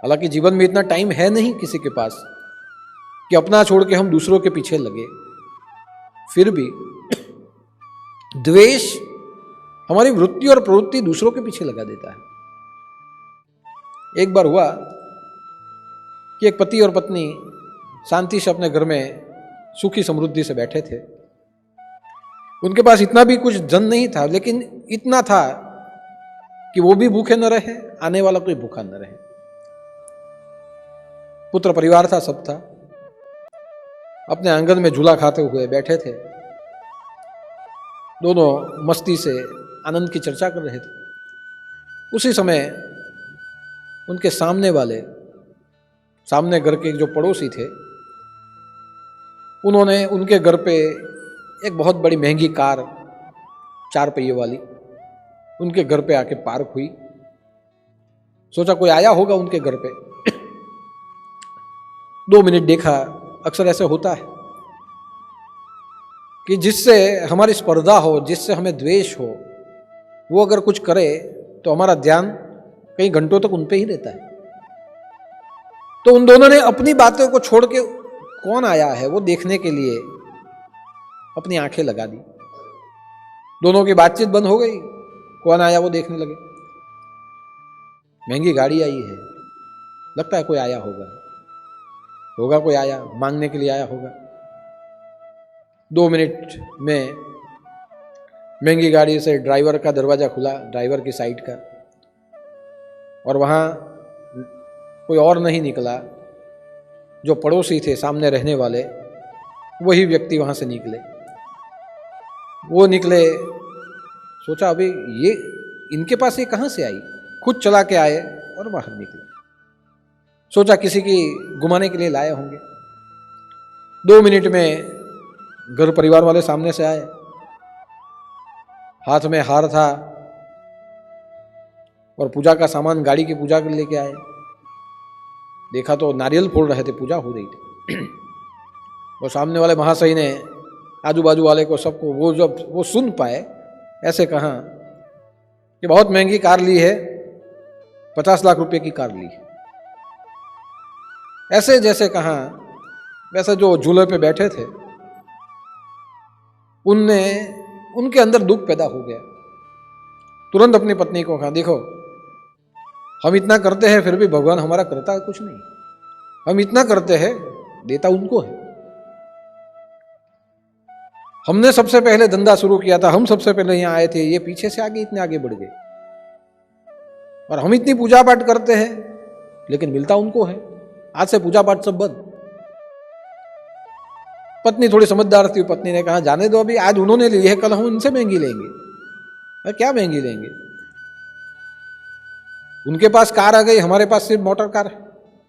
हालांकि जीवन में इतना टाइम है नहीं किसी के पास कि अपना छोड़ के हम दूसरों के पीछे लगे। फिर भी द्वेष हमारी वृत्ति और प्रवृत्ति दूसरों के पीछे लगा देता है। एक बार हुआ कि एक पति और पत्नी शांति से अपने घर में सुखी समृद्धि से बैठे थे। उनके पास इतना भी कुछ धन नहीं था, लेकिन इतना था कि वो भी भूखे न रहे, आने वाला कोई भूखा न रहे। पुत्र परिवार था, सब था। अपने आंगन में झूला खाते हुए बैठे थे, दोनों मस्ती से आनंद की चर्चा कर रहे थे। उसी समय उनके सामने घर के जो पड़ोसी थे, उन्होंने उनके घर पे एक बहुत बड़ी महंगी कार, 4 पहिए वाली, उनके घर पे आके पार्क हुई। सोचा कोई आया होगा उनके घर पे। 2 मिनट देखा। अक्सर ऐसे होता है कि जिससे हमारी स्पर्धा हो, जिससे हमें द्वेष हो, वो अगर कुछ करे तो हमारा ध्यान कई घंटों तक उन पे ही रहता है। तो उन दोनों ने अपनी बातों को छोड़ के कौन आया है वो देखने के लिए अपनी आंखें लगा दी। दोनों की बातचीत बंद हो गई, कौन आया वो देखने लगे। महंगी गाड़ी आई है, लगता है कोई आया होगा कोई आया, मांगने के लिए आया होगा। 2 मिनट में महंगी गाड़ी से ड्राइवर का दरवाजा खुला, ड्राइवर की साइड का, और वहाँ कोई और नहीं निकला, जो पड़ोसी थे सामने रहने वाले, वही व्यक्ति वहाँ से निकले। वो निकले, सोचा अभी ये इनके पास ये कहाँ से आई, खुद चला के आए और बाहर निकले। सोचा किसी की घुमाने के लिए लाए होंगे। 2 मिनट में घर परिवार वाले सामने से आए, हाथ में हार था और पूजा का सामान गाड़ी की पूजा के लेके आए। देखा तो नारियल फोड़ रहे थे, पूजा हो रही थी। और सामने वाले महाशय ने आजू बाजू वाले को, सबको, वो जब वो सुन पाए, ऐसे कहा कि बहुत महंगी कार ली है, 50 लाख रुपए की कार ली है। ऐसे जैसे कहा, वैसे जो झूले पे बैठे थे उनके अंदर दुख पैदा हो गया। तुरंत अपनी पत्नी को कहा, देखो हम इतना करते हैं फिर भी भगवान हमारा करता है कुछ नहीं। हम इतना करते हैं, देता उनको है। हमने सबसे पहले धंधा शुरू किया था, हम सबसे पहले यहाँ आए थे, ये पीछे से आगे इतने आगे बढ़ गए। और हम इतनी पूजा पाठ करते हैं लेकिन मिलता उनको है। आज से पूजा पाठ सब बंद। पत्नी थोड़ी समझदार थी, पत्नी ने कहा जाने दो, अभी आज उन्होंने ली है, कल हम उनसे महंगी लेंगे। क्या महंगी लेंगे? उनके पास कार आ गई, हमारे पास सिर्फ मोटर कार है।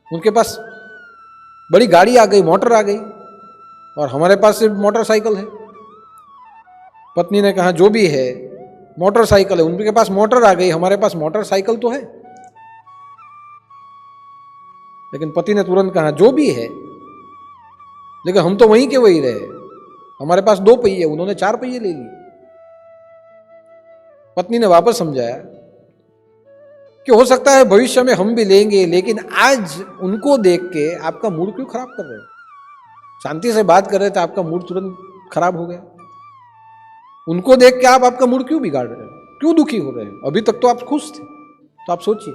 उनके पास बड़ी गाड़ी आ गई, मोटर आ गई, और हमारे पास सिर्फ मोटरसाइकिल है। पत्नी ने कहा जो भी है, मोटरसाइकिल है, उनके पास मोटर आ गई, हमारे पास मोटरसाइकिल तो है। लेकिन पति ने तुरंत कहा जो भी है लेकिन हम तो वहीं के वही रहे। हमारे पास 2 पहिए, उन्होंने 4 पहिए ले लिए। पत्नी ने वापस समझाया कि हो सकता है भविष्य में हम भी लेंगे, लेकिन आज उनको देख के आपका मूड क्यों खराब कर रहे हो? शांति से बात कर रहे थे, आपका मूड तुरंत खराब हो गया। उनको देख के आप आपका मूड क्यों बिगाड़ रहे हो, क्यों दुखी हो रहे हो? अभी तक तो आप खुश थे। तो आप सोचिए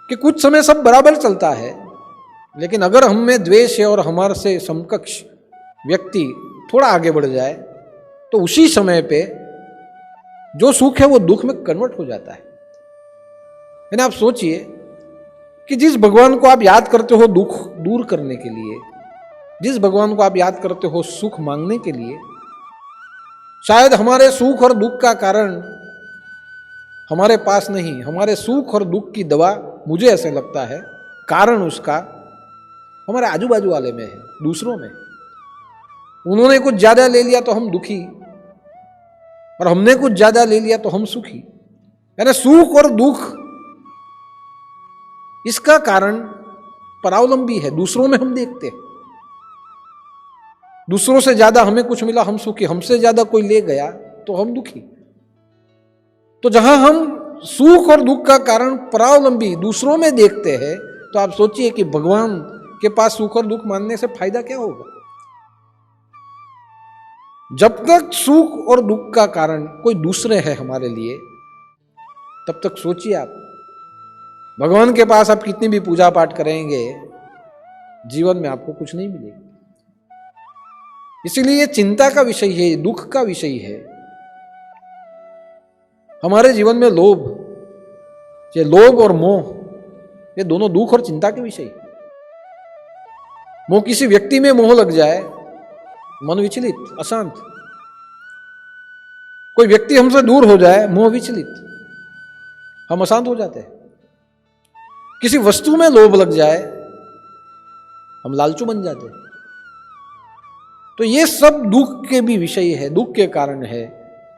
कि कुछ समय सब बराबर चलता है, लेकिन अगर हम में द्वेष है और हमारे से समकक्ष व्यक्ति थोड़ा आगे बढ़ जाए तो उसी समय पे जो सुख है वो दुख में कन्वर्ट हो जाता है। यानी आप सोचिए कि जिस भगवान को आप याद करते हो दुख दूर करने के लिए, जिस भगवान को आप याद करते हो सुख मांगने के लिए, शायद हमारे सुख और दुख का कारण हमारे पास नहीं, हमारे सुख और दुख की दवा, मुझे ऐसे लगता है कारण उसका हमारे आजू बाजू वाले में है, दूसरों में। उन्होंने कुछ ज्यादा ले लिया तो हम दुखी, और हमने कुछ ज्यादा ले लिया तो हम सुखी। यानी सुख और दुख इसका कारण परावलंबी है, दूसरों में हम देखते हैं। दूसरों से ज्यादा हमें कुछ मिला हम सुखी, हमसे ज्यादा कोई ले गया तो हम दुखी। तो जहां हम सुख और दुख का कारण परावलंबी दूसरों में देखते हैं, तो आप सोचिए कि भगवान के पास सुख और दुख मानने से फायदा क्या होगा? जब तक सुख और दुख का कारण कोई दूसरे है हमारे लिए, तब तक सोचिए आप भगवान के पास आप कितनी भी पूजा पाठ करेंगे, जीवन में आपको कुछ नहीं मिलेगा। इसीलिए ये चिंता का विषय है, ये दुख का विषय है। हमारे जीवन में ये लोभ और मोह, ये दोनों दुख और चिंता के विषय है। मोह, किसी व्यक्ति में मोह लग जाए, मन विचलित, अशांत। कोई व्यक्ति हमसे दूर हो जाए, मोह विचलित, हम अशांत हो जाते हैं। किसी वस्तु में लोभ लग जाए, हम लालचू बन जाते हैं। तो ये सब दुख के भी विषय है, दुख के कारण है,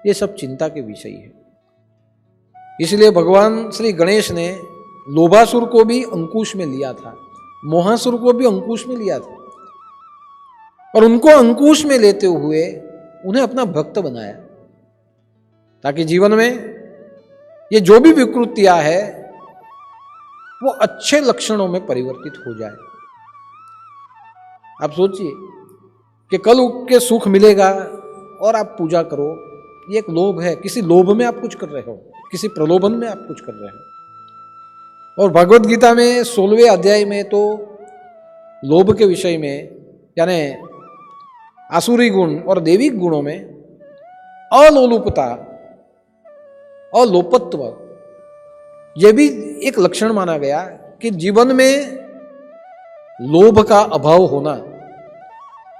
ये सब चिंता के विषय है। इसलिए भगवान श्री गणेश ने लोभासुर को भी अंकुश में लिया था, मोहासुर को भी अंकुश में लिया था, और उनको अंकुश में लेते हुए उन्हें अपना भक्त बनाया, ताकि जीवन में ये जो भी विकृतियां है वो अच्छे लक्षणों में परिवर्तित हो जाए। आप सोचिए कि कल के सुख मिलेगा और आप पूजा करो, ये एक लोभ है। किसी लोभ में आप कुछ कर रहे हो, किसी प्रलोभन में आप कुछ कर रहे हो। और भगवत गीता में 16वें अध्याय में तो लोभ के विषय में, यानी आसुरी गुण और दैविक गुणों में अलोलुपता, अलोपत्व, यह भी एक लक्षण माना गया कि जीवन में लोभ का अभाव होना,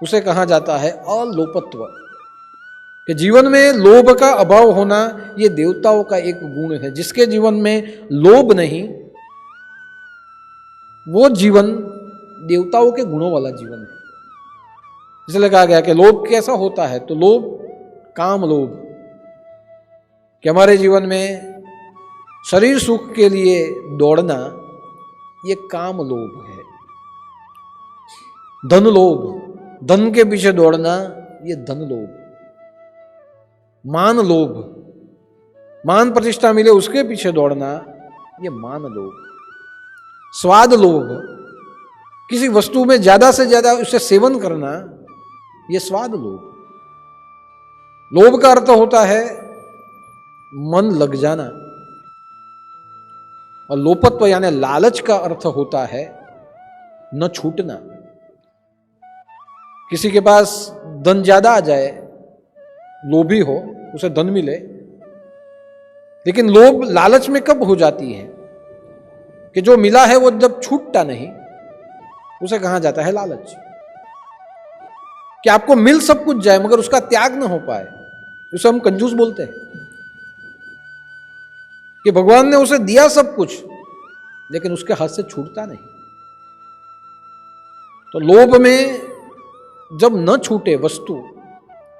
उसे कहा जाता है अलोपत्व। कि जीवन में लोभ का अभाव होना ये देवताओं का एक गुण है। जिसके जीवन में लोभ नहीं, वो जीवन देवताओं के गुणों वाला जीवन है। इसलिए कहा गया कि लोभ कैसा होता है, तो लोभ, काम लोभ, कि हमारे जीवन में शरीर सुख के लिए दौड़ना, ये काम लोभ है। धन लोभ, धन के पीछे दौड़ना, ये धन लोभ। मान लोभ, मान प्रतिष्ठा मिले उसके पीछे दौड़ना, ये मान लोभ। स्वाद लोभ, किसी वस्तु में ज्यादा से ज्यादा उससे सेवन करना, ये स्वाद लोभ। लोभ का अर्थ होता है मन लग जाना, और लोपत्व यानी लालच का अर्थ होता है न छूटना। किसी के पास धन ज्यादा आ जाए, लोभी हो, उसे धन मिले, लेकिन लोभ, लालच में कब हो जाती है कि जो मिला है वो जब छूटता नहीं, उसे कहा जाता है लालच। कि आपको मिल सब कुछ जाए मगर उसका त्याग ना हो पाए, उसे हम कंजूस बोलते हैं। कि भगवान ने उसे दिया सब कुछ, लेकिन उसके हाथ से छूटता नहीं। तो लोभ में जब न छूटे वस्तु,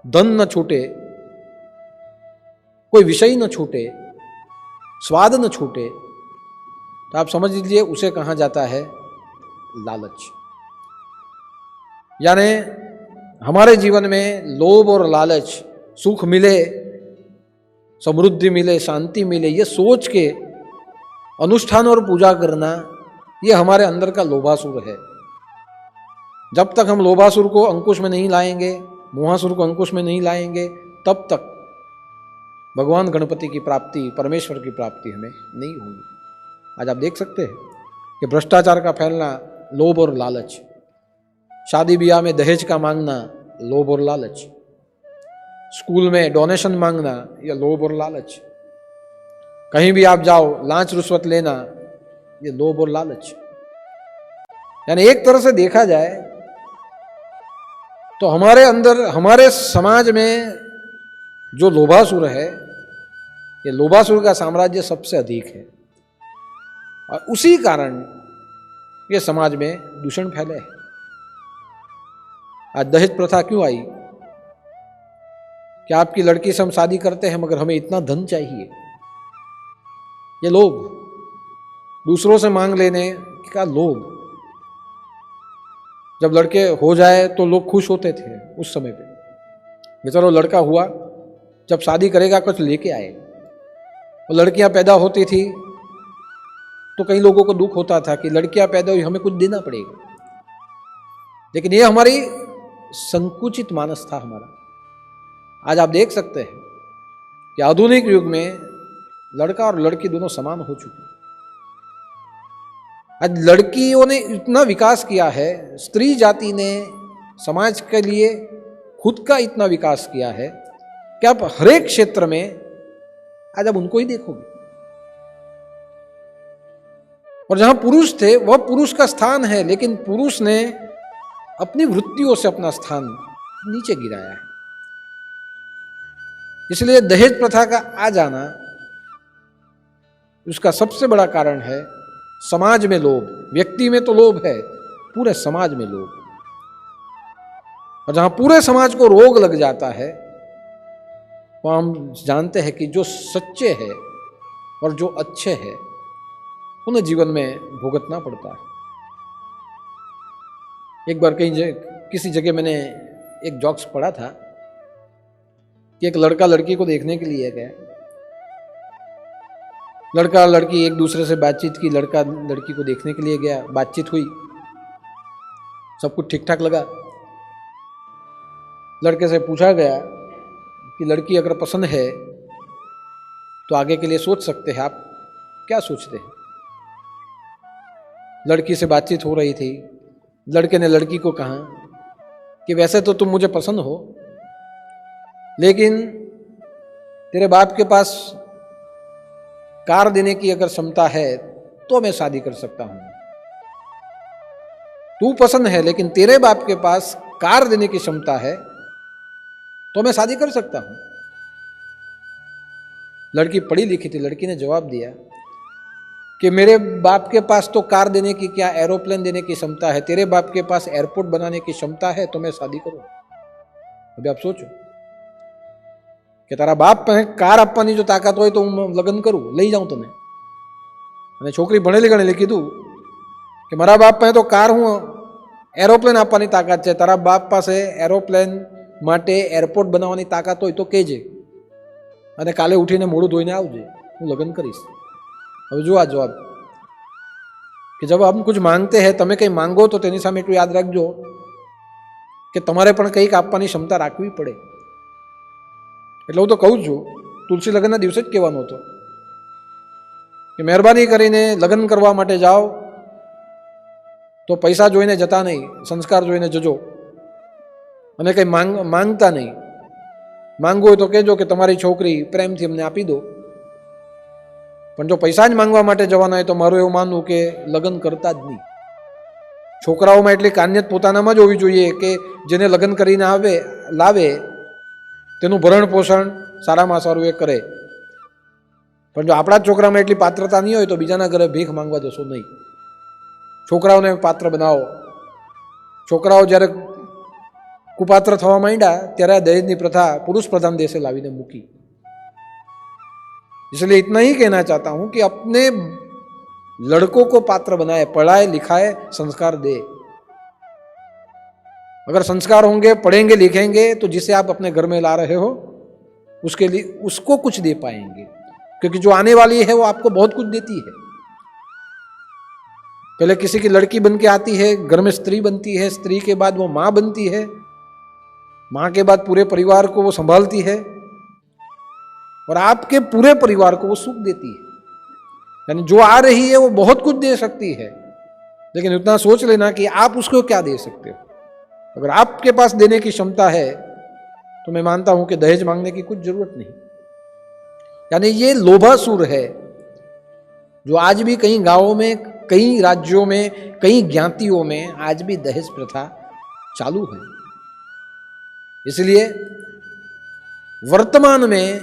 धन न छूटे, कोई विषय न छूटे, स्वाद न छूटे, तो आप समझ लीजिए उसे कहा जाता है लालच। यानी हमारे जीवन में लोभ और लालच, सुख मिले, समृद्धि मिले, शांति मिले, ये सोच के अनुष्ठान और पूजा करना, ये हमारे अंदर का लोभासुर है। जब तक हम लोभासुर को अंकुश में नहीं लाएंगे, मोहासुर को अंकुश में नहीं लाएंगे, तब तक भगवान गणपति की प्राप्ति, परमेश्वर की प्राप्ति हमें नहीं होगी। आज आप देख सकते हैं कि भ्रष्टाचार का फैलना, लोभ और लालच, शादी ब्याह में दहेज का मांगना, लोभ और लालच, स्कूल में डोनेशन मांगना, यह लोभ और लालच, कहीं भी आप जाओ लांच रुश्वत लेना, ये लोभ और लालच। यानी एक तरह से देखा जाए तो हमारे अंदर, हमारे समाज में जो लोभासुर है, ये लोभासुर का साम्राज्य सबसे अधिक है और उसी कारण ये समाज में दूषण फैले है। आज दहेज प्रथा क्यों आई? कि आपकी लड़की से हम शादी करते हैं मगर हमें इतना धन चाहिए, ये लोभ, दूसरों से मांग लेने का लोभ। जब लड़के हो जाए तो लोग खुश होते थे उस समय पे, बेचारो लड़का हुआ, जब शादी करेगा कुछ लेके आए। और लड़कियां पैदा होती थी तो कई लोगों को दुख होता था कि लड़कियां पैदा हुई, हमें कुछ देना पड़ेगा। लेकिन ये हमारी संकुचित मानस था हमारा। आज आप देख सकते हैं कि आधुनिक युग में लड़का और लड़की दोनों समान हो चुके हैं। आज लड़कियों ने इतना विकास किया है, स्त्री जाति ने समाज के लिए खुद का इतना विकास किया है कि आप हर एक क्षेत्र में आज आप उनको ही देखोगे। और जहां पुरुष थे वह पुरुष का स्थान है, लेकिन पुरुष ने अपनी वृत्तियों से अपना स्थान नीचे गिराया है। इसलिए दहेज प्रथा का आ जाना, उसका सबसे बड़ा कारण है समाज में लोभ। व्यक्ति में तो लोभ है, पूरे समाज में लोभ। और जहां पूरे समाज को रोग लग जाता है, वहां हम जानते हैं कि जो सच्चे हैं और जो अच्छे हैं उन्हें जीवन में भुगतना पड़ता है। एक बार कहीं किसी जगह मैंने एक जोक्स पढ़ा था कि एक लड़का लड़की को देखने के लिए गया। लड़का लड़की एक दूसरे से बातचीत की, लड़का लड़की को देखने के लिए गया, बातचीत हुई, सब कुछ ठीक ठाक लगा। लड़के से पूछा गया कि लड़की अगर पसंद है तो आगे के लिए सोच सकते हैं, आप क्या सोचते हैं? लड़की से बातचीत हो रही थी। लड़के ने लड़की को कहा कि वैसे तो तुम मुझे पसंद हो, लेकिन तेरे बाप के पास कार देने की अगर क्षमता है तो मैं शादी कर सकता हूं। तू पसंद है लेकिन तेरे बाप के पास कार देने की क्षमता है तो मैं शादी कर सकता हूं। लड़की पढ़ी लिखी थी। लड़की ने जवाब दिया कि मेरे बाप के पास तो कार देने की क्या, एरोप्लेन देने की क्षमता है, तेरे बाप के पास एयरपोर्ट बनाने की क्षमता है तो मैं शादी करूं। अभी आप सोचो कि तारा बाप पे कार આપવાની जो ताकत હોય तो હું લગ્ન કરું, લઈ જાઉં તને। અને છોકરી ભણેલી ગણેલી કીધું કે મારા બાપ પાસે તો કાર હું એરોપ્લેન આપવાની તાકાત છે, તારા બાપ પાસે એરોપ્લેન માટે એરપોર્ટ બનાવવાની તાકાત હોય તો કહેજે અને કાલે ઉઠીને મોઢું ધોઈને આવજે, હું લગ્ન કરીશ। હવે જો આ જવાબ કે જब हम कुछ मांगते हैं, તમે કંઈ માંગો તો તેની સામે એટલું યાદ રાખજો કે તમારે પણ કંઈક આપવાની ક્ષમતા રાખવી પડે। એટલે હું તો કહું છું, તુલસી લગ્નના દિવસે જ કહેવાનો હતો કે મહેરબાની કરીને લગ્ન કરવા માટે જાઓ તો પૈસા જોઈને જતા નહીં, સંસ્કાર જોઈને જજો અને કંઈ માંગતા નહીં। માંગવું હોય તો કહેજો કે તમારી છોકરી પ્રેમથી અમને આપી દો, પણ જો પૈસા જ માંગવા માટે જવાના હોય તો મારું એવું માનવું કે લગ્ન કરતા જ નહીં। છોકરાઓમાં એટલી કાન્યત પોતાનામાં જ હોવી જોઈએ કે જેને લગ્ન કરીને લાવે તેનું ભરણ પોષણ સારામાં સારું એ કરે। પણ જો આપણા જ છોકરામાં એટલી પાત્રતા નહીં હોય તો બીજાના ઘરે ભીખ માંગવા જશો નહીં। છોકરાઓને પાત્ર બનાવો। છોકરાઓ જ્યારે कुपात्र थवा मांड्या त्यारे दहेजनी प्रथा पुरुष प्रधान देशे लावीने मूकी। इसलिए इतना ही कहना चाहता हूं कि अपने लड़कों को पात्र बनाए, पढ़ाए लिखाए, संस्कार दे। अगर संस्कार होंगे, पढ़ेंगे लिखेंगे, तो जिसे आप अपने घर में ला रहे हो उसके लिए उसको कुछ दे पाएंगे, क्योंकि जो आने वाली है वो आपको बहुत कुछ देती है। पहले किसी की लड़की बन के आती है, घर में स्त्री बनती है, स्त्री के बाद वो माँ बनती है, माँ के बाद पूरे परिवार को वो संभालती है और आपके पूरे परिवार को वो सुख देती है। यानी जो आ रही है वो बहुत कुछ दे सकती है, लेकिन उतना सोच लेना कि आप उसको क्या दे सकते हो। अगर आपके पास देने की क्षमता है तो मैं मानता हूं कि दहेज मांगने की कुछ जरूरत नहीं। यानी ये लोभासुर है जो आज भी कई गांवों में, कई राज्यों में, कई ज्ञातियों में आज भी दहेज प्रथा चालू है। इसलिए वर्तमान में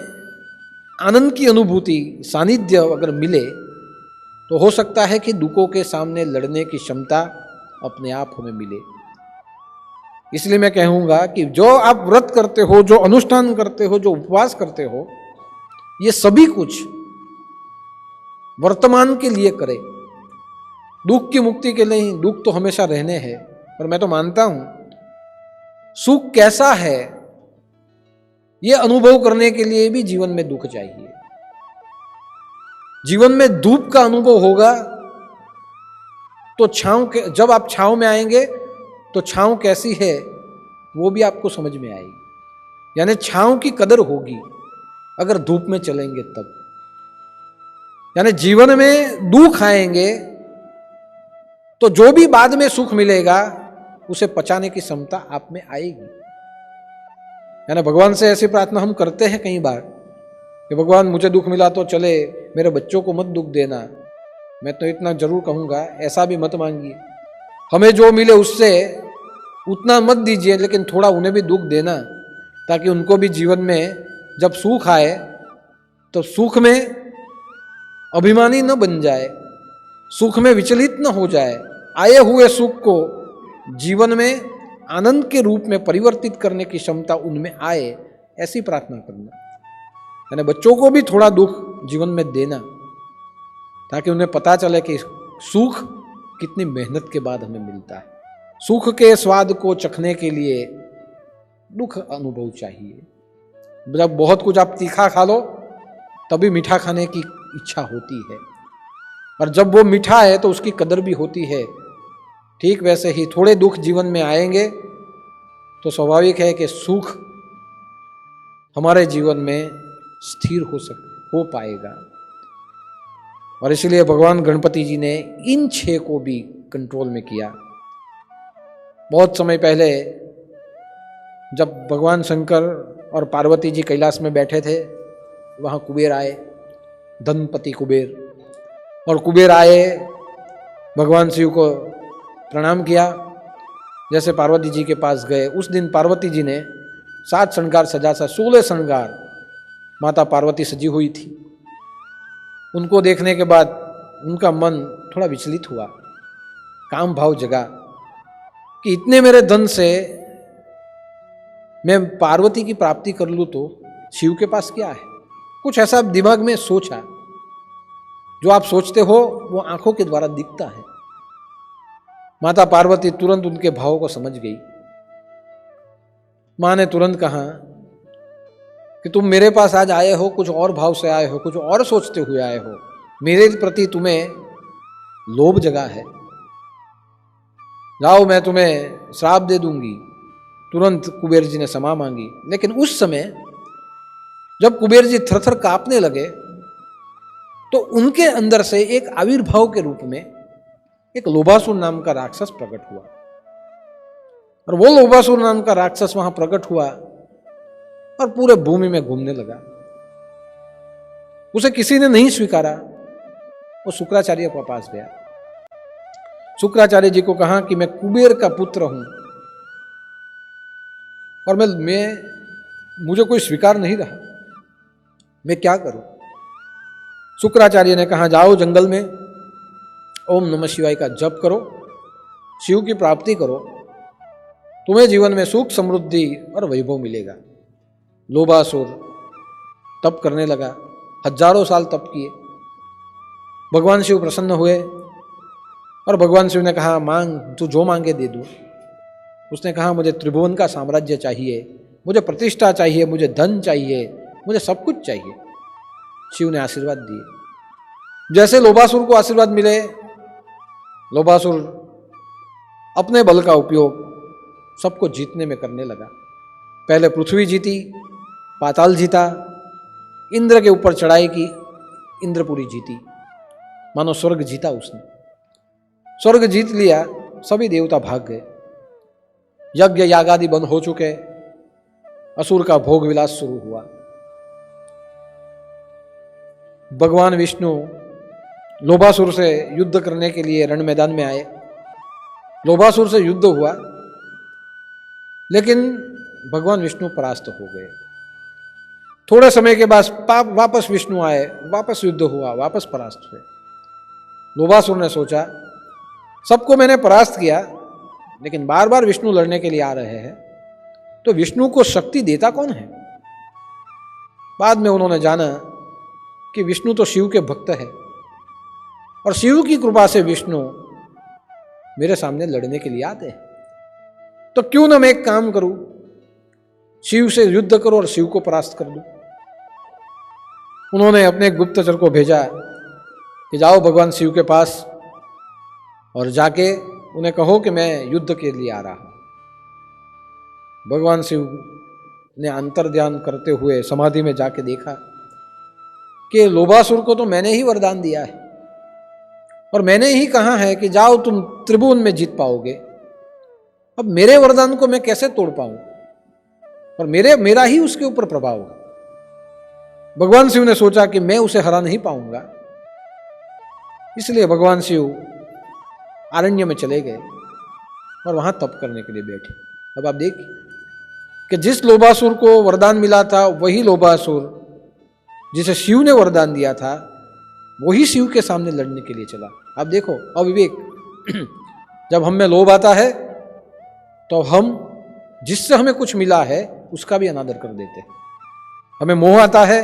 आनंद की अनुभूति, सानिध्य अगर मिले तो हो सकता है कि दुखों के सामने लड़ने की क्षमता अपने आप हमें मिले। इसलिए मैं कहूँगा कि जो आप व्रत करते हो, जो अनुष्ठान करते हो, जो उपवास करते हो, ये सभी कुछ वर्तमान के लिए करें, दुख की मुक्ति के लिए। दुख तो हमेशा रहने हैं, पर मैं तो मानता हूँ सुख कैसा है ये अनुभव करने के लिए भी जीवन में दुख चाहिए। जीवन में धूप का अनुभव होगा तो छांव के, जब आप छांव में आएंगे तो छांव कैसी है वो भी आपको समझ में आएगी। यानी छांव की कदर होगी अगर धूप में चलेंगे तब। यानी जीवन में दुख आएंगे तो जो भी बाद में सुख मिलेगा उसे पचाने की क्षमता आप में आएगी। यानी भगवान से ऐसी प्रार्थना हम करते हैं कई बार कि भगवान मुझे दुख मिला तो चले, मेरे बच्चों को मत दुख देना। मैं तो इतना जरूर कहूँगा, ऐसा भी मत मांगिए, हमें जो मिले उससे उतना मत दीजिए, लेकिन थोड़ा उन्हें भी दुख देना, ताकि उनको भी जीवन में जब सुख आए तो सुख में अभिमानी न बन जाए, सुख में विचलित न हो जाए। आए हुए सुख को जीवन में आनंद के रूप में परिवर्तित करने की क्षमता उनमें आए, ऐसी प्रार्थना करना। यानी बच्चों को भी थोड़ा दुख जीवन में देना, ताकि उन्हें पता चले कि सुख कितनी मेहनत के बाद हमें मिलता है। सुख के स्वाद को चखने के लिए दुख अनुभव चाहिए। जब बहुत कुछ आप तीखा खा लो तभी मीठा खाने की इच्छा होती है, और जब वो मीठा है तो उसकी कदर भी होती है। ठीक वैसे ही थोड़े दुख जीवन में आएंगे तो स्वाभाविक है कि सुख हमारे जीवन में स्थिर हो पाएगा। और इसलिए भगवान गणपति जी ने इन 6 को भी कंट्रोल में किया। बहुत समय पहले जब भगवान शंकर और पार्वती जी कैलाश में बैठे थे, वहाँ कुबेर आए, धनपति कुबेर। और कुबेर आए, भगवान शिव को प्रणाम किया। जैसे पार्वती जी के पास गए, उस दिन पार्वती जी ने 7 श्रृंगार सजा सा 16 श्रृंगार माता पार्वती सजी हुई थी। उनको देखने के बाद उनका मन थोड़ा विचलित हुआ, काम भाव जगा कि इतने मेरे धन से मैं पार्वती की प्राप्ति कर लूँ तो शिव के पास क्या है। कुछ ऐसा दिमाग में सोचा, जो आप सोचते हो वो आंखों के द्वारा दिखता है। माता पार्वती तुरंत उनके भावों को समझ गई। माँ ने तुरंत कहा कि तुम मेरे पास आज आए हो, कुछ और भाव से आए हो, कुछ और सोचते हुए आए हो, मेरे प्रति तुम्हें लोभ जगा है, जाओ मैं तुम्हें श्राप दे दूंगी। तुरंत कुबेर जी ने क्षमा मांगी। लेकिन उस समय जब कुबेर जी थरथर कांपने लगे तो उनके अंदर से एक आविर्भाव के रूप में एक लोभासुर नाम का राक्षस प्रकट हुआ। और वो लोभासुर नाम का राक्षस वहां प्रकट हुआ और पूरे भूमि में घूमने लगा। उसे किसी ने नहीं स्वीकारा। वो शुक्राचार्य के पास गया। शुक्राचार्य जी को कहा कि मैं कुबेर का पुत्र हूं और मुझे कोई स्वीकार नहीं रहा, मैं क्या करूं। शुक्राचार्य ने कहा जाओ जंगल में ओम नमः शिवाय का जप करो, शिव की प्राप्ति करो, तुम्हें जीवन में सुख समृद्धि और वैभव मिलेगा। लोभासुर तप करने लगा, हजारों साल तप किए। भगवान शिव प्रसन्न हुए और भगवान शिव ने कहा मांग, तू जो मांगे दे दूं। उसने कहा मुझे त्रिभुवन का साम्राज्य चाहिए, मुझे प्रतिष्ठा चाहिए, मुझे धन चाहिए, मुझे सब कुछ चाहिए। शिव ने आशीर्वाद दिए। जैसे लोभासुर को आशीर्वाद मिले, लोभासुर अपने बल का उपयोग सबको जीतने में करने लगा। पहले पृथ्वी जीती, पाताल जीता, इंद्र के ऊपर चढ़ाई की, इंद्रपुरी जीती, मानो स्वर्ग जीता उसने। स्वर्ग जीत लिया, सभी देवता भाग गए, यज्ञ यागादि बंद हो चुके, असुर का भोग विलास शुरू हुआ। भगवान विष्णु लोभासुर से युद्ध करने के लिए रण मैदान में आए। लोभासुर से युद्ध हुआ, लेकिन भगवान विष्णु परास्त हो गए। थोड़े समय के बाद वापस विष्णु आए, वापस युद्ध हुआ, वापस परास्त हुए। लोभासुर ने सोचा सबको मैंने परास्त किया, लेकिन बार बार विष्णु लड़ने के लिए आ रहे हैं, तो विष्णु को शक्ति देता कौन है? बाद में उन्होंने जाना कि विष्णु तो शिव के भक्त है और शिव की कृपा से विष्णु मेरे सामने लड़ने के लिए आते हैं। तो क्यों ना मैं एक काम करूं, शिव से युद्ध करो और शिव को परास्त कर दूं। उन्होंने अपने गुप्तचर को भेजा कि जाओ भगवान शिव के पास और जाके उन्हें कहो कि मैं युद्ध के लिए आ रहा हूं। भगवान शिव ने अंतर्ध्यान करते हुए समाधि में जाके देखा कि लोभासुर को तो मैंने ही वरदान दिया है और मैंने ही कहा है कि जाओ तुम त्रिभुवन में जीत पाओगे। अब मेरे वरदान को मैं कैसे तोड़ पाऊं, और मेरा ही उसके ऊपर प्रभाव होगा। भगवान शिव ने सोचा कि मैं उसे हरा नहीं पाऊंगा, इसलिए भगवान शिव अरण्य में चले गए और वहां तप करने के लिए बैठे। अब आप देखिए कि जिस लोभासुर को वरदान मिला था, वही लोभासुर जिसे शिव ने वरदान दिया था, वही शिव के सामने लड़ने के लिए चला। आप देखो अविवेक, जब हम में लोभ आता है तो हम जिससे हमें कुछ मिला है उसका भी अनादर कर देते हैं। हमें मोह आता है,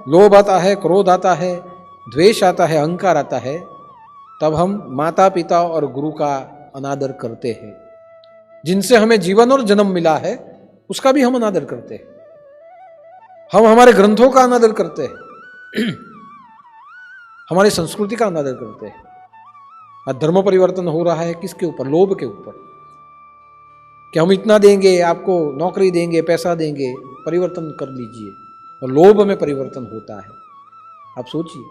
लोभ आता है, क्रोध आता है, द्वेष आता है, अहंकार आता है, तब हम माता पिता और गुरु का अनादर करते हैं। जिनसे हमें जीवन और जन्म मिला है उसका भी हम अनादर करते हैं। हम हमारे ग्रंथों का अनादर करते हैं, हमारी संस्कृति का अनादर करते हैं। आज धर्म परिवर्तन हो रहा है किसके ऊपर? लोभ के ऊपर, कि हम इतना देंगे, आपको नौकरी देंगे, पैसा देंगे, परिवर्तन कर लीजिए, और लोभ में परिवर्तन होता है। आप सोचिए,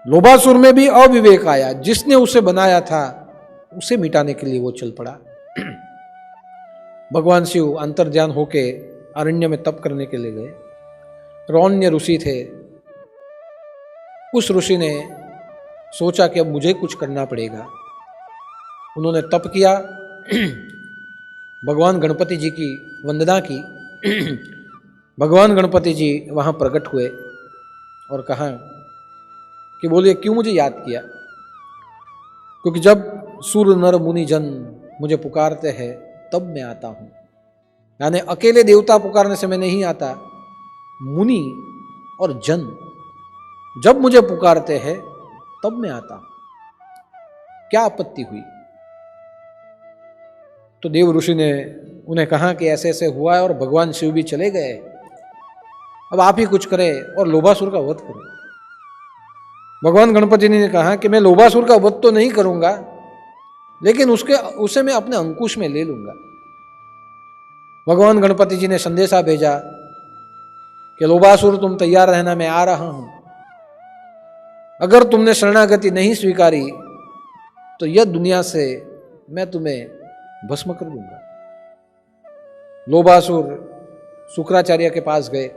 लोभासुर में भी अविवेक आया, जिसने उसे बनाया था उसे मिटाने के लिए वो चल पड़ा। भगवान शिव अंतर्ध्यान होके अरण्य में तप करने के लिए गए। रौण्य ऋषि थे। उस ऋषि ने सोचा कि अब मुझे कुछ करना पड़ेगा। उन्होंने तप किया, भगवान गणपति जी की वंदना की। भगवान गणपति जी वहाँ प्रकट हुए और कहा कि बोलिए क्यों मुझे याद किया? क्योंकि जब सुर नर मुनि जन मुझे पुकारते हैं तब मैं आता हूँ। यानी अकेले देवता पुकारने से मैं नहीं आता, मुनि और जन जब मुझे पुकारते हैं तब मैं आता हूँ। क्या आपत्ति हुई? तो देव ऋषि ने उन्हें कहा कि ऐसे ऐसे हुआ है और भगवान शिव भी चले गए, अब आप ही कुछ करें और लोभासुर का वध करें। भगवान गणपति ने कहा कि मैं लोभासुर का वध तो नहीं करूंगा, लेकिन उसे मैं अपने अंकुश में ले लूंगा। भगवान गणपति जी ने संदेशा भेजा कि लोभासुर तुम तैयार रहना, मैं आ रहा हूं। अगर तुमने शरणागति नहीं स्वीकारी तो यह दुनिया से मैं तुम्हें भस्म कर दूंगा। लोभासुर शुक्राचार्य के पास गए।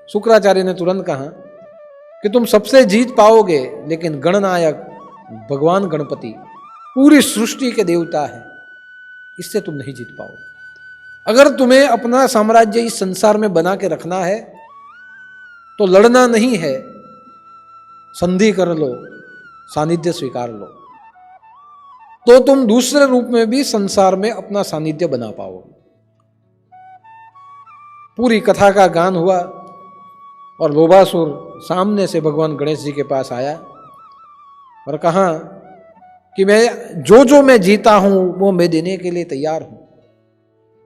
शुक्राचार्य ने तुरंत कहा कि तुम सबसे जीत पाओगे, लेकिन गणनायक भगवान गणपति पूरी सृष्टि के देवता है, इससे तुम नहीं जीत पाओगे। अगर तुम्हें अपना साम्राज्य इस संसार में बना के रखना है तो लड़ना नहीं है, संधि कर लो, सानिध्य स्वीकार लो, तो तुम दूसरे रूप में भी संसार में अपना सानिध्य बना पाओगे। पूरी कथा का गान हुआ और लोभासुर सामने से भगवान गणेश जी के पास आया और कहा कि मैं जो मैं जीता हूं वो मैं देने के लिए तैयार हूं,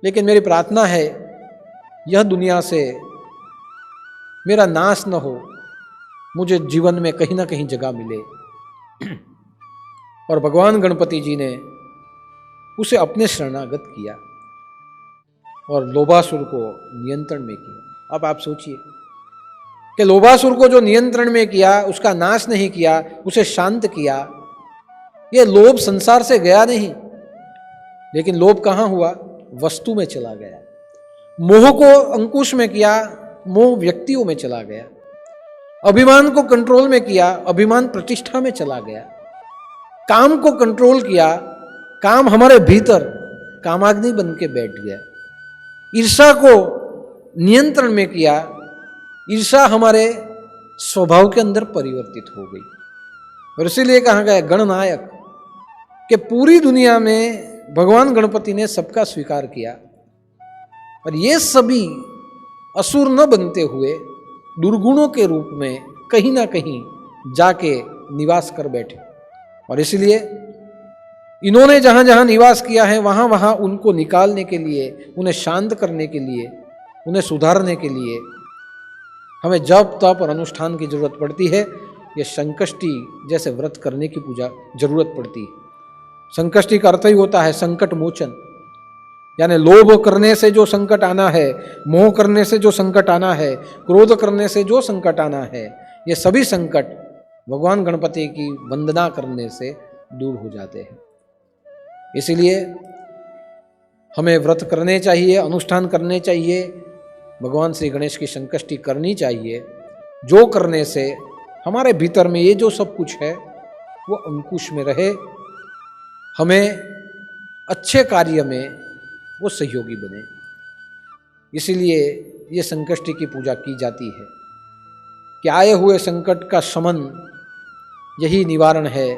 लेकिन मेरी प्रार्थना है यह दुनिया से मेरा नाश न हो, मुझे जीवन में कहीं ना कहीं जगह मिले। और भगवान गणपति जी ने उसे अपने शरणागत किया और लोभासुर को नियंत्रण में किया। अब आप सोचिए कि लोभासुर को जो नियंत्रण में किया, उसका नाश नहीं किया, उसे शांत किया। ये लोभ संसार से गया नहीं, लेकिन लोभ कहां हुआ? वस्तु में चला गया। मोह को अंकुश में किया, मोह व्यक्तियों में चला गया। अभिमान को कंट्रोल में किया, अभिमान प्रतिष्ठा में चला गया। काम को कंट्रोल किया, काम हमारे भीतर कामाग्नि बन के बैठ गया। ईर्षा को नियंत्रण में किया, ईर्षा हमारे स्वभाव के अंदर परिवर्तित हो गई। और इसीलिए कहा गया गणनायक कि पूरी दुनिया में भगवान गणपति ने सबका स्वीकार किया, और ये सभी असुर न बनते हुए दुर्गुणों के रूप में कहीं ना कहीं जाके निवास कर बैठे। और इसलिए इन्होंने जहां जहां निवास किया है वहां वहां उनको निकालने के लिए, उन्हें शांत करने के लिए, उन्हें सुधारने के लिए हमें जप तप और अनुष्ठान की जरूरत पड़ती है। ये संकष्टी जैसे व्रत करने की पूजा जरूरत पड़ती है। संकष्टी का अर्थ ही होता है संकट मोचन, यानी लोभ करने से जो संकट आना है, मोह करने से जो संकट आना है, क्रोध करने से जो संकट आना है, ये सभी संकट भगवान गणपति की वंदना करने से दूर हो जाते हैं। इसलिए हमें व्रत करने चाहिए, अनुष्ठान करने चाहिए, भगवान श्री गणेश की संकष्टी करनी चाहिए, जो करने से हमारे भीतर में ये जो सब कुछ है वो अंकुश में रहे, हमें अच्छे कार्य में वो सहयोगी बने। इसीलिए ये संकष्टी की पूजा की जाती है कि आए हुए संकट का शमन यही निवारण है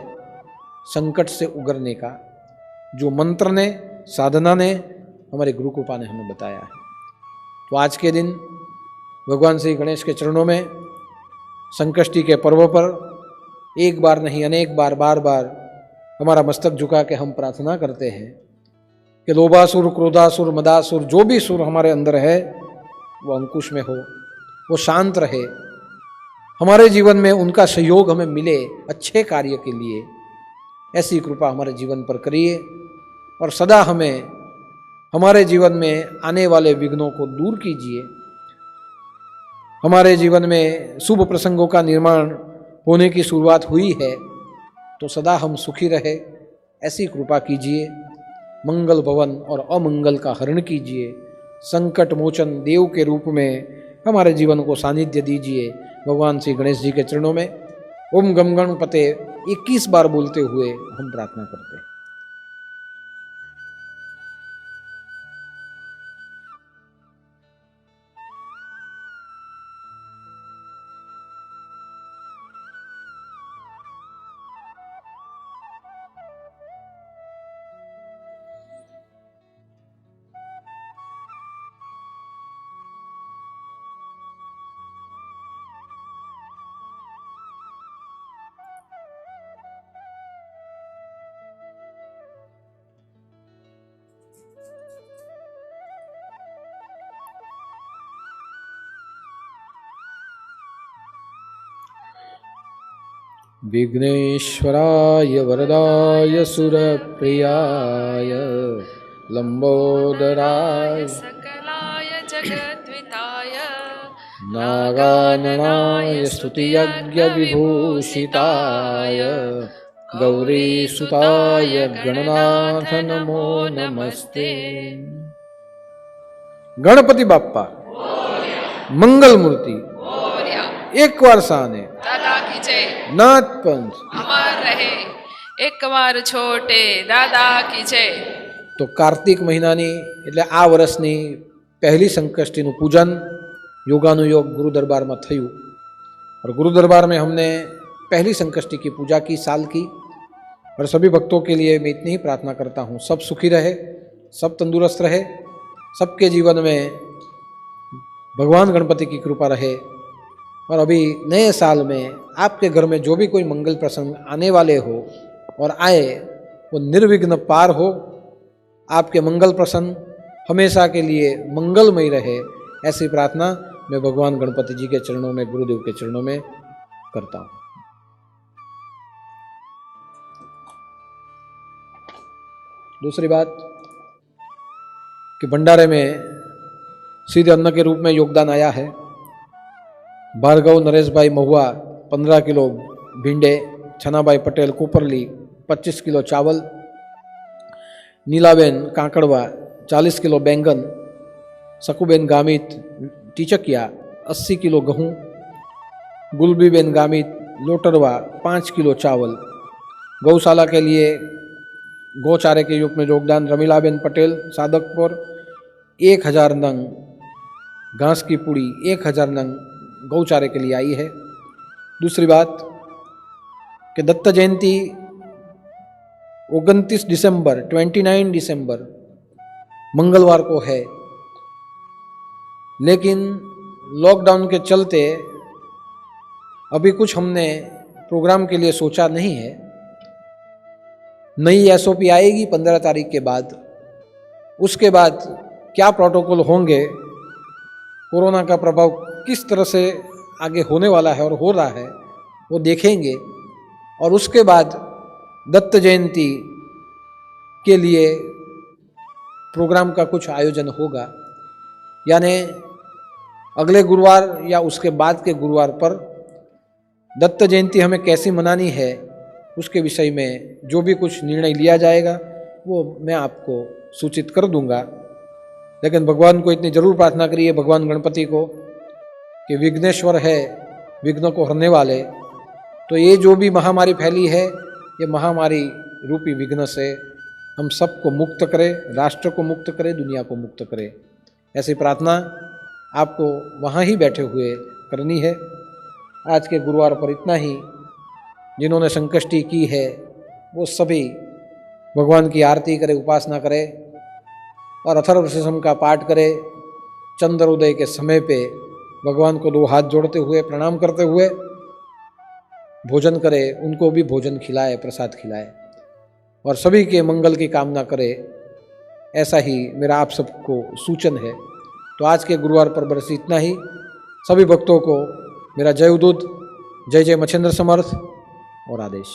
संकट से उगरने का, जो मंत्र ने, साधना ने, हमारे गुरु कृपा ने हमें बताया है। तो आज के दिन भगवान श्री गणेश के चरणों में संकष्टी के पर्व पर एक बार नहीं अनेक बार, बार बार हमारा मस्तक झुका के हम प्रार्थना करते हैं कि लोभासुर, क्रोधासुर, मदासुर, जो भी सुर हमारे अंदर है वो अंकुश में हो, वो शांत रहे, हमारे जीवन में उनका सहयोग हमें मिले अच्छे कार्य के लिए। ऐसी कृपा हमारे जीवन पर करिए और सदा हमें हमारे जीवन में आने वाले विघ्नों को दूर कीजिए। हमारे जीवन में शुभ प्रसंगों का निर्माण होने की शुरुआत हुई है तो सदा हम सुखी रहे, ऐसी कृपा कीजिए। मंगल भवन और अमंगल का हरण कीजिए। संकट मोचन देव के रूप में हमारे जीवन को सानिध्य दीजिए। भगवान श्री गणेश जी के चरणों में ओम गम गणपते 21 बार बोलते हुए हम प्रार्थना करते हैं। विघ्नेश्वराय वरदाय सुरप्रियाय लंबोदराय सकलाय जगद्विताय नागाननाय स्तुतियज्ञ विभूषिताय गौरीसुताय गणनाथ नमो नमस्ते। गणपति बाप्पा मंगल मूर्ति एक बार साने दादा की जय नाथ पंच अमर रहे, एक बार छोटे दादा की जय। તો કાર્તિક મહિનાની એટલે આ વર્ષની પહેલી સંકષ્ટીનું પૂજન योगानुयोग गुरु दरबार में थયું और गुरु दरबार में हमने पहली संकष्टी की पूजा की साल की। और सभी भक्तों के लिए मैं इतनी ही प्रार्थना करता हूँ, सब सुखी रहे, सब तंदुरुस्त रहे, सबके जीवन में भगवान गणपति की कृपा रहे। और अभी नए साल में आपके घर में जो भी कोई मंगल प्रसंग आने वाले हो और आए वो निर्विघ्न पार हो, आपके मंगल प्रसन्न हमेशा के लिए मंगलमय रहे, ऐसी प्रार्थना मैं भगवान गणपति जी के चरणों में, गुरुदेव के चरणों में करता हूँ। दूसरी बात कि भंडारे में सीधे अन्न के रूप में योगदान आया है। भार्गव नरेश भाई महुआ 15 किलो भिंडे, छनाभाई पटेल कोपरली 25 किलो चावल, नीलाबेन कांकड़वा 40 किलो बैंगन, सकुबेन गामित टीचकिया 80 किलो गेहूँ, गुलबीबेन गामित लोटरवा 5 किलो चावल, गौशाला के लिए गौचारे के रूप में योगदान रमीलाबेन पटेल सादकपुर 1000 नंग घास की पुड़ी, 1000 नंग गौचारे के लिए आई है। दूसरी बात कि दत्त जयंती 29 दिसंबर 29 दिसंबर मंगलवार को है, लेकिन लॉकडाउन के चलते अभी कुछ हमने प्रोग्राम के लिए सोचा नहीं है। नई एसओपी आएगी 15 तारीख के बाद, उसके बाद क्या प्रोटोकॉल होंगे, कोरोना का प्रभाव किस तरह से आगे होने वाला है और हो रहा है वो देखेंगे, और उसके बाद दत्त जयंती के लिए प्रोग्राम का कुछ आयोजन होगा। यानी अगले गुरुवार या उसके बाद के गुरुवार पर दत्त जयंती हमें कैसी मनानी है, उसके विषय में जो भी कुछ निर्णय लिया जाएगा वो मैं आपको सूचित कर दूंगा। लेकिन भगवान को इतनी जरूर प्रार्थना करिए, भगवान गणपति को, कि विघ्नेश्वर है, विघ्न को हरने वाले, तो ये जो भी महामारी फैली है, ये महामारी रूपी विघ्न से हम सबको मुक्त करे, राष्ट्र को मुक्त करे, दुनिया को मुक्त करे। ऐसी प्रार्थना आपको वहाँ ही बैठे हुए करनी है। आज के गुरुवार पर इतना ही। जिन्होंने संकष्टी की है वो सभी भगवान की आरती करे, उपासना करे और अथर्व शीर्षम का पाठ करे। चंद्रोदय के समय पे भगवान को 2 हाथ जोड़ते हुए प्रणाम करते हुए भोजन करे, उनको भी भोजन खिलाए, प्रसाद खिलाए और सभी के मंगल की कामना करे। ऐसा ही मेरा आप सबको सूचन है। तो आज के गुरुवार पर बस इतना ही। सभी भक्तों को मेरा जय उदूत, जय जय मच्छिंद्र समर्थ और आदेश।